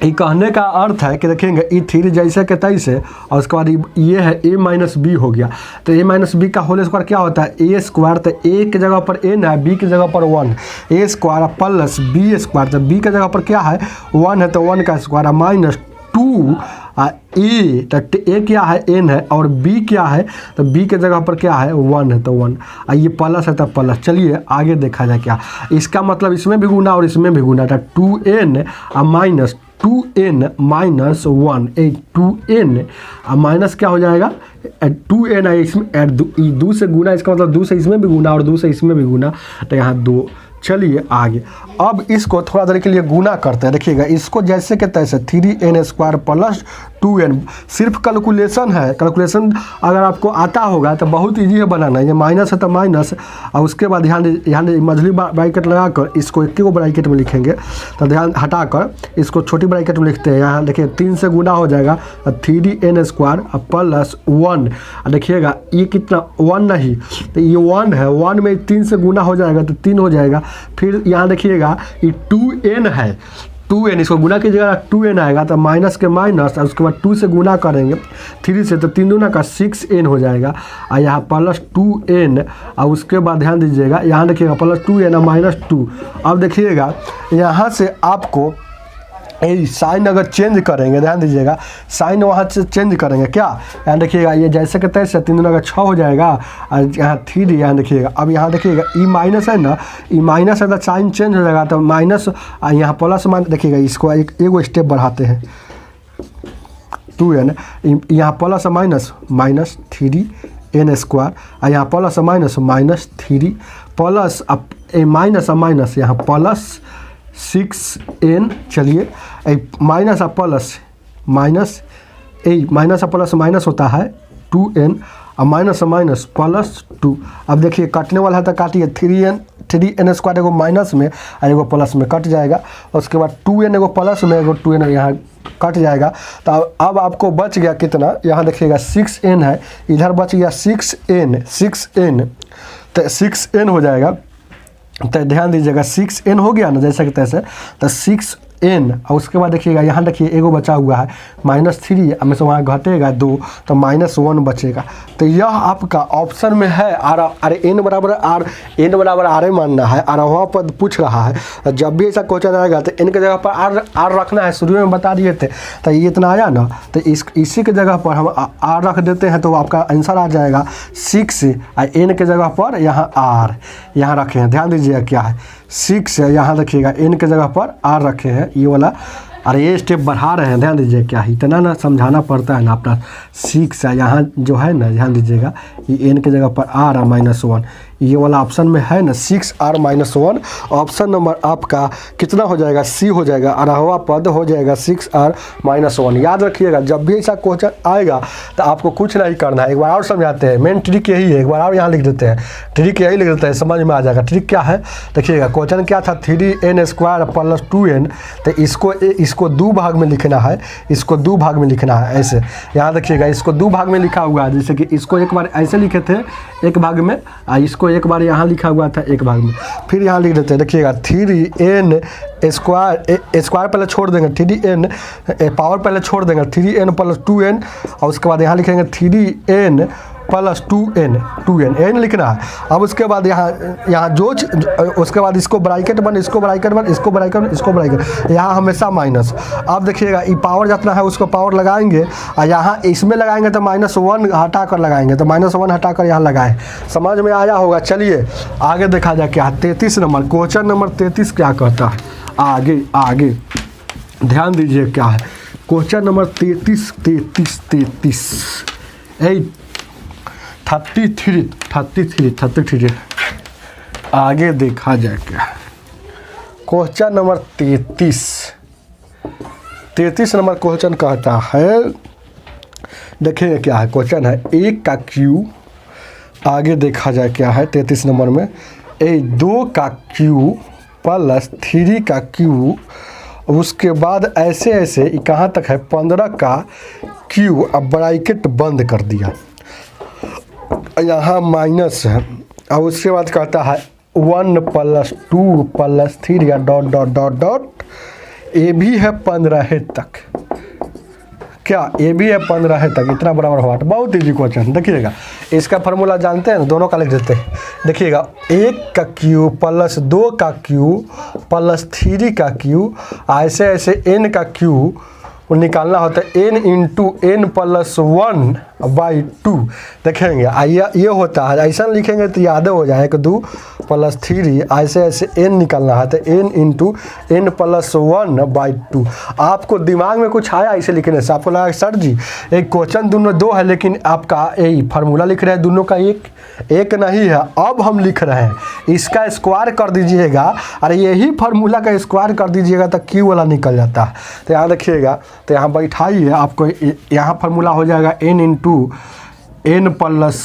ये कहने का अर्थ है कि देखेंगे ये 3 जैसे के तैसे, और उसके बाद ये है a - b हो गया। तो a - b का होल स्क्वायर क्या होता है, a², तो a की जगह पर n है, b की जगह पर 1, a² + b², तो b की जगह पर क्या है 1 है तो 1 का स्क्वायर, -2 a, तो a क्या है n है और b क्या है, तो b के जगह पर क्या है 1 है तो 1, ये प्लस है तो प्लस। चलिए आगे देखा जाए क्या, इसका मतलब इसमें भी गुना और इसमें भी गुना था, 2n -2n - 1, 2n माइनस क्या हो जाएगा 2n है, इसमें 2 से गुना, इसका मतलब 2 से इसमें भी गुना और 2 से इसमें भी गुना, तो यहाँ 2। चलिए आगे अब इसको थोड़ा देर के लिए गुना करते हैं। देखिएगा इसको जैसे के तैसे 3n² + 2n, सिर्फ कैलकुलेशन है, कैलकुलेशन अगर आपको आता होगा तो बहुत इजी है बनाना। ये माइनस है तो माइनस, और उसके बाद यहाँ मझली ब्रैकेट लगाकर इसको एक ही ब्रैकेट में लिखेंगे, तो ध्यान हटाकर इसको छोटी ब्रैकेट में लिखते हैं। यहाँ देखिए 3 से गुना हो जाएगा 3n² + 1, देखिएगा ये कितना 1 नहीं, तो ये 1 है, 1 में 3 से गुना हो जाएगा तो 3 हो जाएगा। फिर यहाँ देखिएगा ये 2n है, 2n इसको गुना कीजिएगा 2n आएगा, तो माइनस के माइनस, और उसके बाद 2 से गुना करेंगे 3 से, तो 3 दूना का 6n हो जाएगा, और यहाँ +2n, और उसके बाद ध्यान दीजिएगा यहाँ देखिएगा +2n और -2। अब देखिएगा यहाँ से आपको साइन अगर चेंज करेंगे, ध्यान दीजिएगा, साइन वहाँ से चेंज करेंगे क्या, यहाँ देखिएगा ये जैसे के तैसे 3 दूना का 6 हो जाएगा, और यहाँ 3 यहाँ देखिएगा। अब यहाँ देखिएगा ई माइनस है ना, ई माइनस है तो साइन चेंज हो जाएगा, तो माइनस यहाँ प्लस माइनस देखिएगा, इसको एगो स्टेप बढ़ाते हैं 2n, यहाँ plus minus minus 3n square, और यहाँ प्लस माइनस 3 प्लस अब माइनस माइनस यहाँ प्लस 6n, चलिए minus plus minus minus plus minus होता है 2n, और माइनस माइनस प्लस 2। अब देखिए कटने वाला है तो काटिए, 3n स्क्वायर एगो माइनस में और एगो प्लस में कट जाएगा, उसके बाद 2n एगो प्लस में एगो 2n यहाँ कट जाएगा। तो अब आपको बच गया कितना, यहाँ देखिएगा 6n है, इधर बच गया 6n, तो 6n हो जाएगा। तो ध्यान दीजिएगा 6n हो गया ना जैसे कि तैसे, तो 6n, और उसके बाद देखिएगा यहाँ देखिए एगो बचा हुआ है -3, हमें से वहाँ घटेगा 2, तो -1 बचेगा। तो यह आपका ऑप्शन में है अरे n बराबर r मानना है, और वहाँ पर पूछ रहा है। जब भी ऐसा क्वेश्चन आएगा तो n के जगह पर r रखना है, शुरू में बता दिए थे। तो ये इतना आया ना, तो इसी के जगह पर हम r रख देते हैं, तो आपका आंसर आ जाएगा 6, और n के जगह पर यहाँ r यहाँ रखे हैं। ध्यान दीजिएगा क्या है 6 है, यहाँ देखिएगा n के जगह पर r रखे हैं, ये वाला, अरे ये स्टेप बढ़ा रहे हैं। ध्यान दीजिए क्या है, इतना ना समझाना पड़ता है ना अपना। 6 है यहाँ जो है ना, ध्यान दीजिएगा ये n के जगह पर r -1, ये वाला ऑप्शन में है ना 6r -1। ऑप्शन नंबर आपका कितना हो जाएगा, सी हो जाएगा, 18वां पद हो जाएगा 6r -1। याद रखिएगा जब भी ऐसा क्वेश्चन आएगा तो आपको कुछ नहीं करना है। एक बार और समझाते हैं, मेन ट्रिक यही है, एक बार और यहाँ लिख देते हैं, ट्रिक यही लिख देते हैं, समझ में आ जाएगा। ट्रिक क्या है देखिएगा, क्वेश्चन क्या था 3n स्क्वायर प्लस 2n, तो इसको 2 भाग में लिखना है, इसको 2 भाग में लिखना है ऐसे। यहाँ देखिएगा इसको 2 भाग में लिखा हुआ है, जैसे कि इसको एक बार ऐसे लिखे थे एक भाग में, इसको एक बार यहाँ लिखा हुआ था एक भाग में, फिर यहाँ लिख देते हैं। देखिएगा 3n स्क्वायर पहले छोड़ देंगे, 3n पावर पहले छोड़ देंगे, 3n प्लस 2n, और उसके बाद यहाँ लिखेंगे 3n प्लस 2n n लिखना है। अब उसके बाद यहाँ जो उसके बाद इसको ब्रैकेट बन, इसको ब्रैकेट बन, इसको ब्रैकेट बन, इसको ब्रैकेट, यहाँ हमेशा माइनस। अब देखिएगा ये पावर जितना है उसको पावर लगाएंगे, और यहाँ इसमें लगाएंगे तो -1 हटा कर लगाएंगे, तो -1 हटा कर यहाँ लगाए। समझ में आया होगा। चलिए आगे देखा जाए क्या 33 नंबर, क्वेश्चन नंबर 33 क्या कहता है। आगे ध्यान दीजिए क्या है क्वेश्चन नंबर 33 33। आगे देखा जाए क्या क्वेश्चन नंबर 33 नंबर क्वेश्चन कहता है। देखिए क्या है क्वेश्चन है, 1 का क्यू, आगे देखा जाए क्या है 33 नंबर में, 2 का क्यू प्लस 3 का क्यू, उसके बाद ऐसे ऐसे कहाँ तक है 15 का क्यू, अब ब्रैकेट बंद कर दिया, यहाँ माइनस है। अब उसके बाद कहता है 1 + 2 + 3 या डॉट ए भी है 15 तक, क्या ए भी है 15 तक, इतना बराबर हुआ। बहुत ईजी क्वेश्चन। देखिएगा इसका फार्मूला जानते हैं ना, दोनों का लिख देते हैं। देखिएगा 1 का क्यू प्लस 2 का क्यू प्लस 3 का क्यू, ऐसे ऐसे n का क्यू निकालना होता है, n × n + 1/2। देखेंगे ये होता है, ऐसा लिखेंगे तो याद हो जाएगा 2 + 3, ऐसे ऐसे n निकालना है तो n × n + 1/2। आपको दिमाग में कुछ आया इसे लिखने से, आपको लगा सर जी एक क्वेश्चन दोनों 2 है, लेकिन आपका यही फार्मूला लिख रहे हैं दोनों का एक नहीं है। अब हम लिख रहे हैं इसका स्क्वायर कर दीजिएगा, अरे यही फार्मूला का स्क्वायर कर दीजिएगा तो क्यू वाला निकल जाता है। तो यहाँ देखिएगा, तो यहाँ बैठाइए, आपको यहाँ फार्मूला हो जाएगा n × n +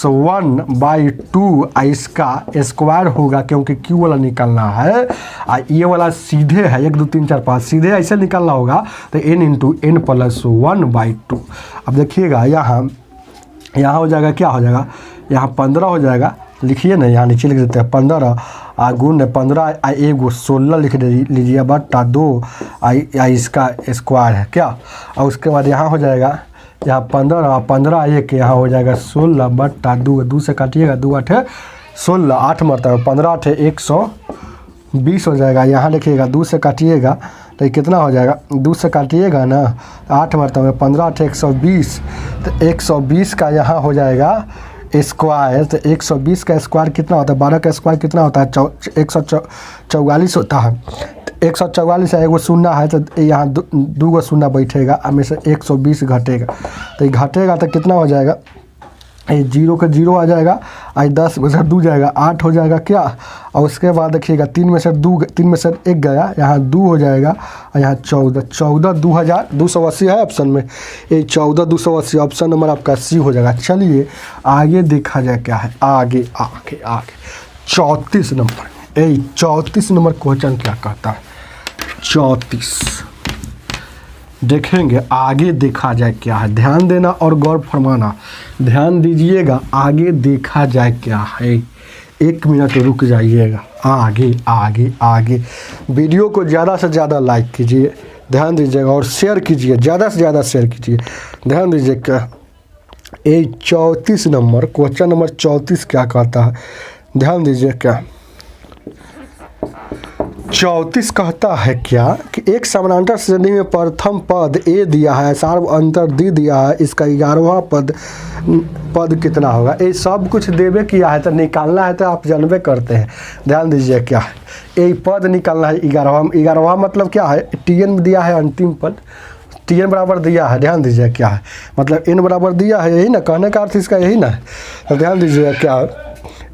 1/2, इसका स्क्वायर होगा क्योंकि क्यू वाला निकालना है, ये वाला सीधे है 1 2 3 4 5 सीधे ऐसे निकालना होगा, तो n × n + 1/2। अब देखिएगा यहाँ हो जाएगा, क्या हो जाएगा, यहाँ 15 हो जाएगा, लिखिए ना, यहाँ नीचे लिख देते हैं 15 गुण 15 1 16 लिख लीजिए बटा 2 इसका स्क्वायर है क्या। और उसके बाद यहाँ हो जाएगा, यहाँ 15 1 यहाँ हो जाएगा 16 बटा 2 से काटिएगा 2 8 16, 8 मरता है 15 8 120 हो जाएगा। यहाँ लिखिएगा 2 से काटिएगा तो ये कितना हो जाएगा, 2 से काटिएगा ना 8 मरतबा 15 8 120, तो 120 का यहाँ हो जाएगा स्क्वायर। तो 120 का स्क्वायर कितना होता है, 12 का स्क्वायर कितना होता है 144 होता है। 144 है, एगो शून्य है तो यहाँ दो गो शून्य बैठेगा, हमें से 120 घटेगा। तो ये घटेगा तो कितना हो जाएगा, ये 0 का 0 आ जाएगा, आज 10 में से 2 जाएगा 8 हो जाएगा क्या। और उसके बाद देखिएगा 3 में से 1 गया, यहाँ 2 हो जाएगा और यहाँ 14 2280 है ऑप्शन में, ये 14 ऑप्शन नंबर आपका सी हो जाएगा। चलिए आगे देखा जाए क्या है, आगे 34 नंबर, ये 34 नंबर क्वेश्चन क्या कहता है। 34 देखेंगे, आगे देखा जाए क्या है, ध्यान देना और गौर फरमाना, ध्यान दीजिएगा। आगे देखा जाए क्या है, 1 मिनट रुक जाइएगा। आगे वीडियो को ज़्यादा से ज़्यादा लाइक कीजिए, ध्यान दीजिएगा, और शेयर कीजिए, ज़्यादा से ज़्यादा शेयर कीजिए। ध्यान दीजिए क्या, ये 34 नंबर क्वेश्चन नंबर 34 क्या कहता है, ध्यान दीजिए क्या 34 कहता है क्या कि एक समानांतर श्रेणी में प्रथम पद ए दिया है, सार्व अंतर डी दिया है, इसका 11वां पद कितना होगा। ये सब कुछ देवे किया है तो निकालना है, तो आप जानबे करते हैं। ध्यान दीजिए क्या है, ये पद निकालना है 11वां मतलब क्या है, टीएन दिया है अंतिम पद, टीएन बराबर दिया है। ध्यान दीजिए क्या है, मतलब एन बराबर दिया है, यही ना कहने का अर्थ इसका यही ना है। तो ध्यान दीजिए क्या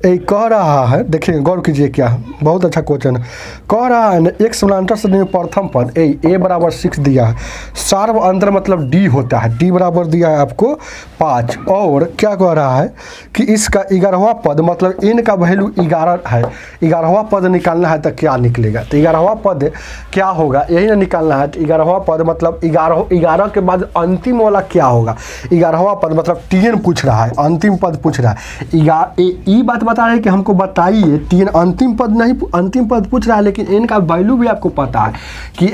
एक कह रहा है, देखिए गौर कीजिए क्या, बहुत अच्छा क्वेश्चन है। कह रहा है ना, एक समानांतर श्रेणी में प्रथम पद ए बराबर 6 दिया है, सार्व अंतर मतलब डी होता है, डी बराबर दिया है आपको 5, और क्या कह रहा है कि इसका 11वां पद मतलब इन का वैल्यू 11 है, 11वां पद निकालना है तो क्या निकलेगा, तो 11वां पद क्या होगा यही ना निकालना है। तो 11वां पद मतलब 11 के बाद अंतिम वाला क्या होगा, 11वां पद मतलब टीएन पूछ रहा है, अंतिम पद पूछ रहा है। ई बात बता रहे हैं कि हमको बताइए, टीएन अंतिम पद नहीं, अंतिम पद पूछ रहा है, लेकिन इन का वैल्यू भी आपको पता है कि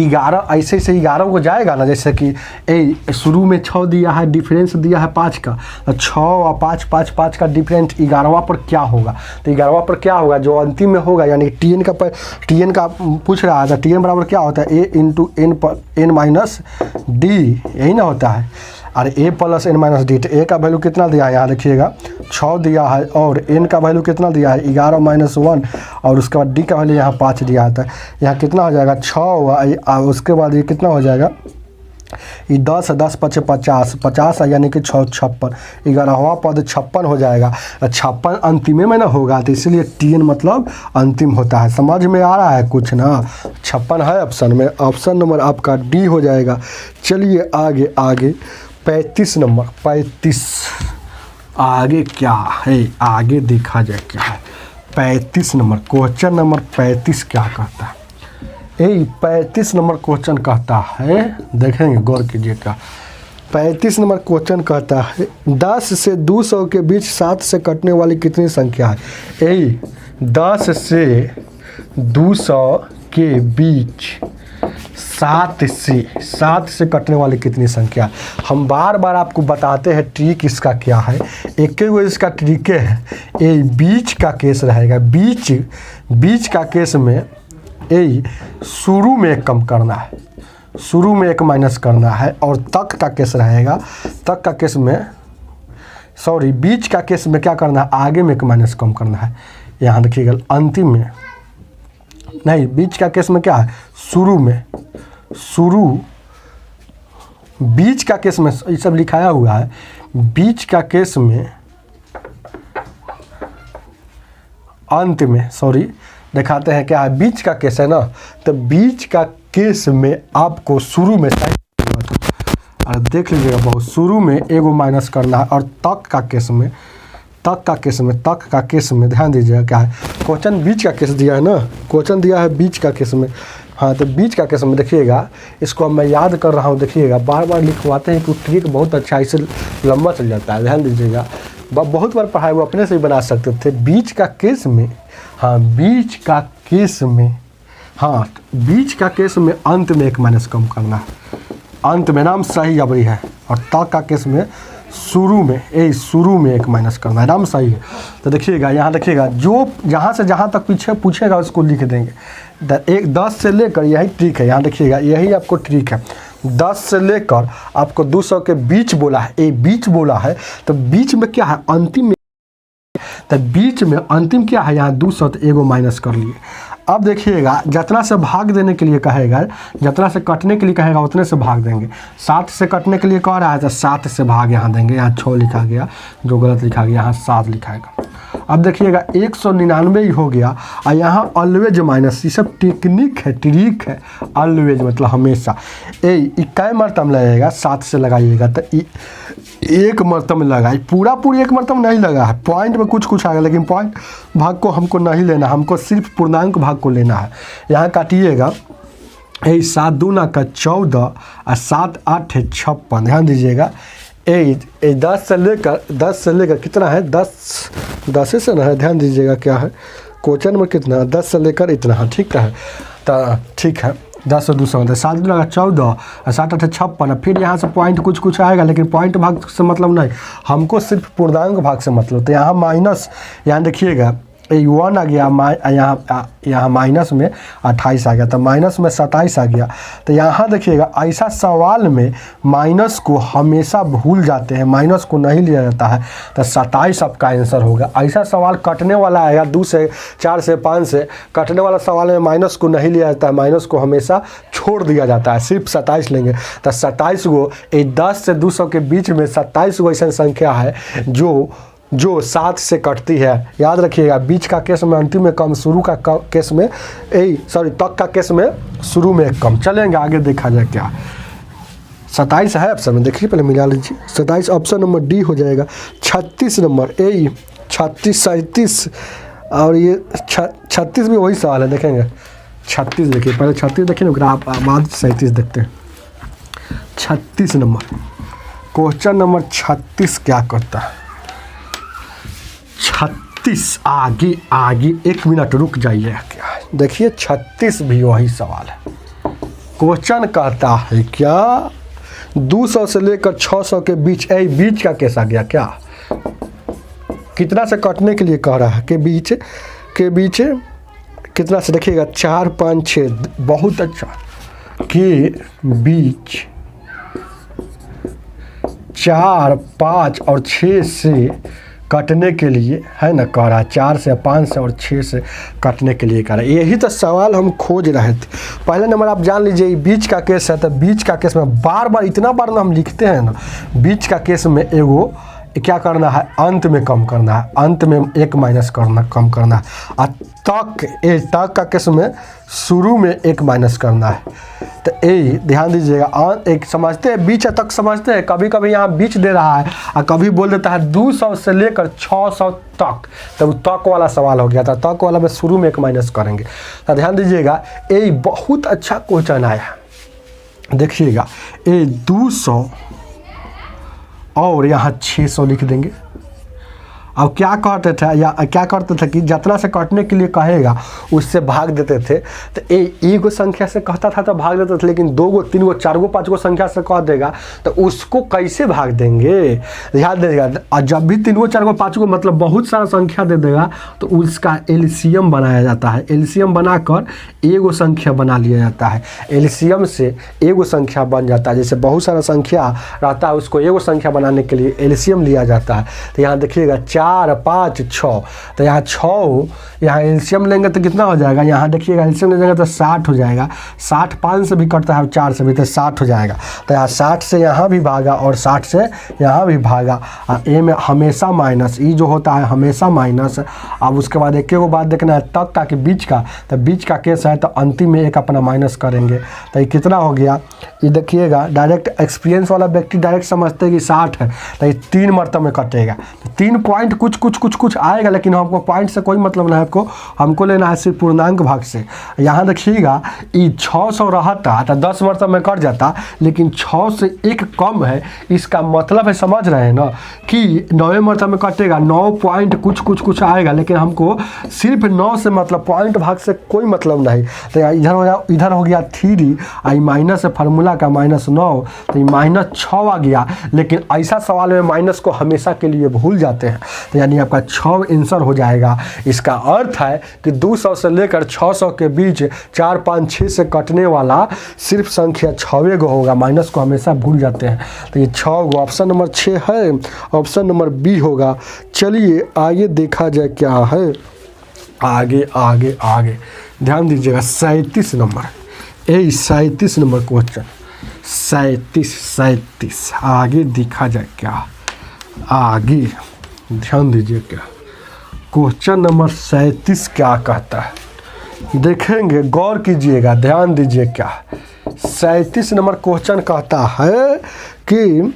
11 ऐसे 11 को जाएगा ना, जैसे कि शुरू में 6 दिया है, डिफरेंस दिया है 5 का, 6 और 5 का डिफरेंस 11वां पर क्या होगा, तो 11वां पर क्या होगा जो अंतिम में होगा, यानी टीएन का पूछ रहा था, टीएन बराबर क्या होता है, ए इंटू एन माइनस डी, यही ना होता है। और ए प्लस एन माइनस डी, तो ए का वैल्यू कितना दिया है, यहाँ देखिएगा 6 दिया है, और एन का वैल्यू कितना दिया है 11 माइनस 1, और उसके बाद डी का वैल्यू यहाँ 5 दिया था, यहाँ कितना हो जाएगा 6 हुआ, और उसके बाद ये कितना हो जाएगा, ये 10 5 50 यानी कि 6 56, 11वां पद 56 हो जाएगा, 56 अंतिम में ना होगा, तो इसलिए टीएन मतलब अंतिम होता है। समझ में आ रहा है कुछ ना, 56 है ऑप्शन में, ऑप्शन नंबर आपका डी हो जाएगा। चलिए आगे 35 नंबर, 35 आगे क्या है, आगे देखा जाए क्या है। 35 नंबर क्वेश्चन नंबर 35 क्या कहता है, 35 नंबर क्वेश्चन कहता है, देखेंगे गौर कीजिएगा। 35 नंबर क्वेश्चन कहता है 10 से 200 के बीच 7 से कटने वाली कितनी संख्या है। 10 से 200 के बीच 7 से कटने वाली कितनी संख्या। हम बार बार आपको बताते हैं ट्रिक इसका क्या है, एक ही इसका ट्रिक है, ये बीच का केस रहेगा, बीच का केस में ए शुरू में 1 कम करना है, शुरू में 1 माइनस करना है, और तक का केस रहेगा, तक का केस में बीच का केस में क्या करना है, आगे में 1 माइनस कम करना है। यहाँ देखिएगा अंतिम में नहीं, बीच का केस में क्या है, बीच का केस में ये सब लिखाया हुआ है, बीच का केस में अंत में दिखाते हैं क्या है, बीच का केस है ना, तो बीच का केस में आपको शुरू में और देख लीजिएगा बहुत शुरू में 1 माइनस करना है, और तक का केस में ध्यान दीजिएगा क्या है, क्वेश्चन बीच का केस दिया है ना, क्वेश्चन दिया है बीच का केस में। हाँ, तो बीच का केस में देखिएगा, इसको मैं याद कर रहा हूँ, देखिएगा बार बार लिखवाते हैं कि ट्रिक बहुत अच्छा, इससे लंबा चल जाता है। ध्यान दीजिएगा, बहुत बार पढ़ाई वो अपने से ही बना सकते थे। बीच का केस में, हाँ बीच का केस में अंत में 1 माइनस कम करना है, अंत में नाम सही अबरी है, और तक का केस में शुरू में शुरू में 1 माइनस करना है, एकदम सही है। तो देखिएगा यहाँ देखिएगा, जो जहाँ से जहाँ तक पीछे पूछेगा उसको लिख देंगे। 10 से लेकर, यही ट्रिक है, यहाँ देखिएगा यही आपको ट्रिक है। 10 से लेकर आपको 200 के बीच बोला है, बीच बोला है, तो बीच में क्या है, अंतिम में, तो बीच में अंतिम क्या है यहाँ 200, तो एगो माइनस कर लिए। अब देखिएगा जितना से भाग देने के लिए कहेगा, जितना से कटने के लिए कहेगा उतने से भाग देंगे। 7 से कटने के लिए कह रहा है तो 7 से भाग यहाँ देंगे, यहाँ 6 लिखा गया, जो गलत लिखा गया यहाँ 7 लिखाएगा। अब देखिएगा 199 ही हो गया, और यहाँ ऑलवेज माइनस, ये सब टेक्निक है, ट्रिक है। ऑलवेज मतलब हमेशा, कै मरतब लगेगा, 7 से लगाइएगा, तो 1 मरतब लगाए, पूरी 1 मरतब नहीं लगा है, पॉइंट में कुछ आएगा, लेकिन पॉइंट भाग को हमको नहीं लेना, हमको सिर्फ पूर्णांक भाग को लेना है। यहाँ काटिएगा, 7 दूना का 14 और 7 8 है 56, ध्यान दीजिएगा। 10 से लेकर कितना है, 10 से ना है, ध्यान दीजिएगा क्या है क्वेश्चन में कितना, 10 से लेकर इतना है, ठीक है। तो ठीक है, 10 से 200 मतलब 7 दूना का 14 और 7 8 56, फिर यहाँ से पॉइंट कुछ आएगा, लेकिन पॉइंट भाग से मतलब नहीं, हमको सिर्फ पूर्णांक भाग से मतलब। तो यहाँ माइनस, यहाँ देखिएगा 1 आ गया, यहाँ माइनस में 28 आ गया, तो माइनस में 27 आ गया। तो यहाँ देखिएगा ऐसा सवाल में माइनस को हमेशा भूल जाते हैं, माइनस को नहीं लिया जाता है, तो 27 आपका आंसर होगा। ऐसा सवाल कटने वाला आएगा 2 से 4 से 5 से कटने वाला सवाल में माइनस को नहीं लिया जाता है, माइनस को हमेशा छोड़ दिया जाता है, सिर्फ 27 लेंगे। तो 27 को 10 से 200 के बीच में 27 को ऐसा संख्या है जो 7 से कटती है। याद रखिएगा, बीच का केस में अंतिम में कम, शुरू का केस में तक का केस में शुरू में कम। चलेंगे आगे, देखा जाए क्या 27 है ऑप्शन में, देखिए पहले मिला लीजिए। 27 ऑप्शन नंबर डी हो जाएगा। 36 नंबर 36 37 और ये 36 भी वही सवाल है, देखेंगे 36 देखिए, पहले 36 देखिए ना ग्राफ, बाद 37 देखते हैं। 36 नंबर क्वेश्चन नंबर 36 क्या करता है, 36 आगे 1 मिनट रुक जाइए, क्या देखिए 36 भी वही सवाल है। क्वेश्चन कहता है क्या 200 से लेकर 600 के बीच, बीच का केस आ गया क्या, कितना से कटने के लिए कह रहा है, के बीच कितना से, देखिएगा 4 5 6, बहुत अच्छा, के बीच 4 5 और 6 से कटने के लिए है ना कह रहा है, 4 से 5 से और 6 से कटने के लिए कह रहा है। यही तो सवाल हम खोज रहे थे। पहले नंबर आप जान लीजिए, बीच का केस है, तो बीच का केस में बार इतना बार ना हम लिखते हैं ना, बीच का केस में एगो क्या करना है, अंत में कम करना है, अंत में 1 माइनस करना, कम करना है। और तक का केस में शुरू में 1 माइनस करना है। तो ध्यान दीजिएगा, एक समझते हैं बीच तक समझते हैं, कभी कभी यहाँ बीच दे रहा है और कभी बोल देता है 200 से लेकर 600 तक, तब तक वाला सवाल हो गया था, तक वाला में शुरू में 1 माइनस करेंगे। तो ध्यान दीजिएगा, बहुत अच्छा क्वेश्चन आया, देखिएगा 200 और यहाँ 600 लिख देंगे। अब क्या करते थे कि जितना से कटने के लिए कहेगा उससे भाग देते थे। तो एगो संख्या से कहता था तो भाग देते थे, लेकिन 2 गो 3 गो 4 गो 5 गो संख्या से कह देगा तो उसको कैसे भाग देंगे, ध्यान देगा। और जब भी 3 गो 4 गो 5 गो मतलब बहुत सारा संख्या दे देगा तो उसका एलसीएम बनाया जाता है। एलसीएम बनाकर एगो संख्या बना लिया जाता है, एलसीएम से एगो संख्या बन जाता है। जैसे बहुत सारा संख्या रहता है उसको एगो संख्या बनाने के लिए एलसीएम लिया जाता है। तो यहाँ देखिएगा 4 5 6, तो यहाँ 6, यहाँ एलसीएम लेंगे तो कितना हो जाएगा, यहाँ देखिएगा एलसीएम लेंगे तो 60 हो जाएगा। 60 5 से भी कटता है, 4 से भी, तो 60 हो जाएगा। तो यहाँ 60 से यहाँ भी भागा और 60 से यहाँ भी भागा। और ए में हमेशा माइनस, ई जो होता है हमेशा माइनस। अब उसके बाद एक बात देखना है तक का कि बीच का, तो बीच का केस है तो अंतिम में 1 अपना माइनस करेंगे। तो ये कितना हो गया, ये देखिएगा डायरेक्ट एक्सपीरियंस वाला व्यक्ति डायरेक्ट समझते हैं कि 60 है, तो ये 3 मरतबा में कटेगा। तो 3 पॉइंट पॉइंट कुछ कुछ कुछ कुछ आएगा, लेकिन हमको पॉइंट से कोई मतलब नहीं है, हमको लेना है सिर्फ पूर्णांक भाग से। यहाँ देखिएगा ये 600 रहता तो 10 मरतबा में कट जाता, लेकिन 6 से 1 कम है, इसका मतलब है, समझ रहे हैं ना, कि 9वें मरतबा में कटेगा, 9 पॉइंट कुछ कुछ कुछ आएगा, लेकिन हमको सिर्फ 9 से मतलब पॉइंट भाग से कोई मतलब नहीं। तो इधर हो गया 3, आई माइनस है फार्मूला का -9, तो ये -6 आ गया। लेकिन ऐसा सवाल में माइनस को हमेशा के लिए भूल जाते हैं, तो यानी आपका 6 आंसर हो जाएगा। इसका अर्थ है कि 200 से लेकर 600 के बीच 4, 5, 6 से कटने वाला सिर्फ संख्या 6 गो होगा, माइनस को हमेशा भूल जाते हैं। तो ये 6 गो, ऑप्शन नंबर 6 है, ऑप्शन नंबर बी होगा। चलिए आगे देखा जाए क्या है, आगे आगे आगे ध्यान दीजिएगा। 37 नंबर, 37 नंबर क्वेश्चन, 37 आगे देखा जाए क्या, आगे ध्यान दीजिए क्या क्वेश्चन नंबर 37 क्या कहता है, देखेंगे, गौर कीजिएगा, ध्यान दीजिए क्या। 37 नंबर क्वेश्चन कहता है कि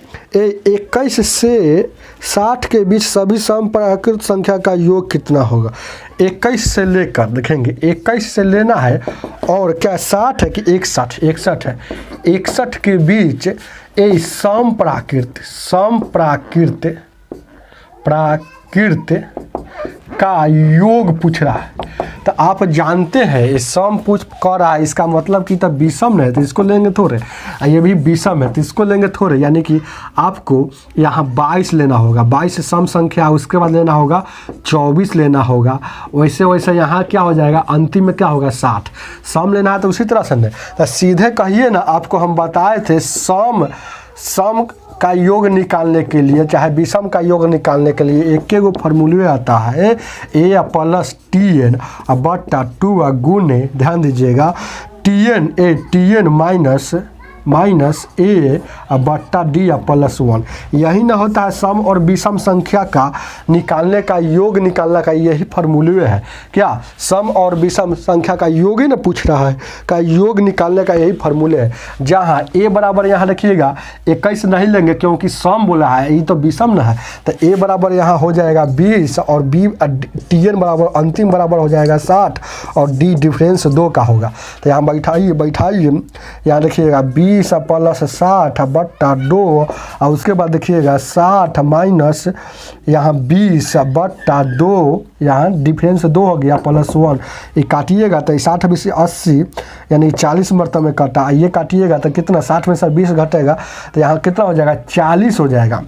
21 से 60 के बीच सभी समप्राकृत संख्या का योग कितना होगा। 21 से लेकर, देखेंगे 21 से लेना है, और क्या 60 है कि 61, 61 है, 61 के बीच ये समप्राकृत का योग पूछ रहा है। तो आप जानते हैं ये सम पूछ कर रहा है, इसका मतलब कि तब विषम है तो इसको लेंगे थोड़े, ये भी विषम है तो इसको लेंगे थोड़े, यानी कि आपको यहाँ 22 लेना होगा, 22 सम संख्या, उसके बाद लेना होगा 24 लेना होगा, वैसे वैसे यहाँ क्या हो जाएगा, अंतिम में क्या होगा 60। सम लेना है तो उसी तरह से नहीं, तो सीधे कहिए ना, आपको हम बताए थे सम का योग निकालने के लिए, चाहे विषम का योग निकालने के लिए एक गो फार्मूले आता है, a + tn बटा 2 गुने, ध्यान दीजिएगा, tn माइनस a बट्टा d +1। यही ना होता है सम और विषम संख्या का निकालने का, योग निकालने का, यही फार्मूले है क्या, सम और विषम संख्या का योग ही ना पूछ रहा है, का योग निकालने का यही फार्मूले है। जहाँ a बराबर, यहाँ रखिएगा 21 नहीं लेंगे क्योंकि सम बोला है, ये तो विषम ना है, तो a बराबर यहाँ हो जाएगा 20, और b tn बराबर अंतिम बराबर हो जाएगा 60, और d डिफरेंस 2 का होगा। तो यहाँ बैठाइए, यहाँ देखिएगा 20 + 60 बट्टा 2, और उसके बाद देखिएगा 60 माइनस यहाँ 20 बट्टा 2, यहाँ डिफरेंस 2 हो गया +1, ये काटिएगा तो 60 20 80, यानी 40 मरतबा में कटा, ये काटिएगा तो कितना, 60 में से 20 घटेगा तो यहाँ कितना हो जाएगा, 40 हो जाएगा।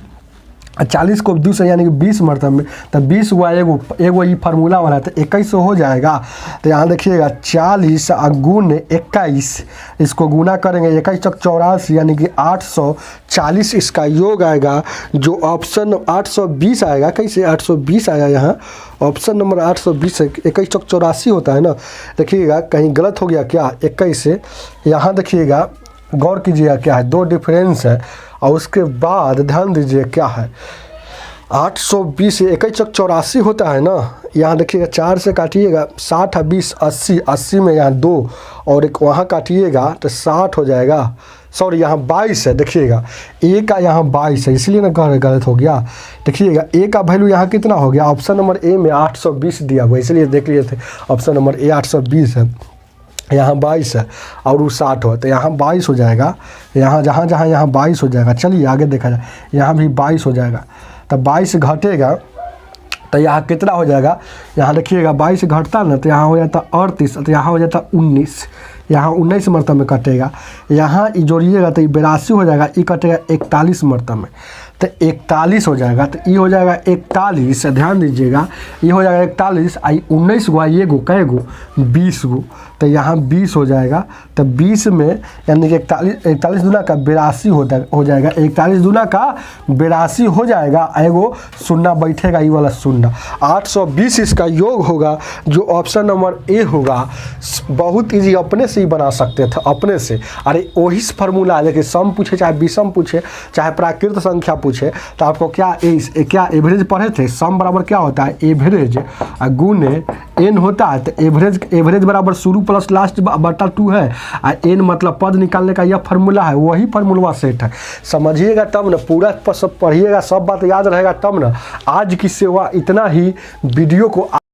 40 को 2 से यानी कि 20 मरतबा में, तो 20 हुआ एगो ये फार्मूला वाला है, तो 21 हो जाएगा। तो यहाँ देखिएगा 40 गुने 21, इसको गुना करेंगे 21 × 84, यानी कि 840 इसका योग आएगा, जो ऑप्शन 820 आएगा। कैसे 820 आया, यहाँ ऑप्शन नंबर 820 है, 21 × 84 होता है ना, देखिएगा कहीं गलत हो गया क्या, 21 से यहाँ देखिएगा, गौर कीजिएगा क्या है, 2 डिफरेंस है, और उसके बाद ध्यान दीजिए क्या है, 820 21 × 84 होता है ना, यहाँ देखिएगा 4 से काटिएगा, 60 20 80, 80 में यहाँ 2 और एक वहाँ काटिएगा तो 60 हो जाएगा, सॉरी यहाँ 22 है, देखिएगा a का यहाँ 22 है, इसलिए ना गलत हो गया। देखिएगा a का वैल्यू यहाँ कितना हो गया, ऑप्शन नंबर ए में 820 दिया हुआ, इसलिए देख लिए थे, ऑप्शन नंबर ए 820 है, यहाँ 22 है और वो 60 हो, तो यहाँ 22 हो जाएगा, यहाँ जहाँ यहाँ 22 हो जाएगा। चलिए आगे देखा जाए, यहाँ भी 22 हो जाएगा, तो 22 घटेगा तो यहाँ कितना हो जाएगा, यहाँ देखिएगा 22 घटता ना, तो यहाँ हो जाता 38, तो यहाँ हो जाता 19, यहाँ 19 मरतबा में कटेगा, यहाँ जोड़िएगा तो 82 हो जाएगा, ये कटेगा 41 मरतबा में, तो 41 हो जाएगा, तो ये हो जाएगा 41, ध्यान दीजिएगा, ये हो जाएगा 41, आई 19 गो, ये गो कै गो 20 गो, तो यहाँ 20 हो जाएगा, तो 20 में यानी कि 41 दूना का 82 हो जाएगा, 41 दूना का 82 हो जाएगा, एगो शून्य बैठेगा, ये वाला शून्य, 820 इसका योग होगा, जो ऑप्शन नंबर ए होगा। बहुत ईजी, अपने से ही बना सकते थे, अपने से, अरे वही फार्मूला है, देखिए सम पूछे चाहे विषम पूछे चाहे प्राकृत संख्या पूछे तो आपको क्या एवरेज पढ़े थे, सम बराबर क्या होता है एवरेज गुने एन होता है। तो एवरेज बराबर शुरू प्लस लास्ट बटा 2 है, और एन मतलब पद निकालने का यह फार्मूला है, वही फार्मूला सेट है। समझिएगा तब ना, पूरा सब पढ़िएगा, सब बात याद रहेगा तब ना। आज की सेवा इतना ही, वीडियो को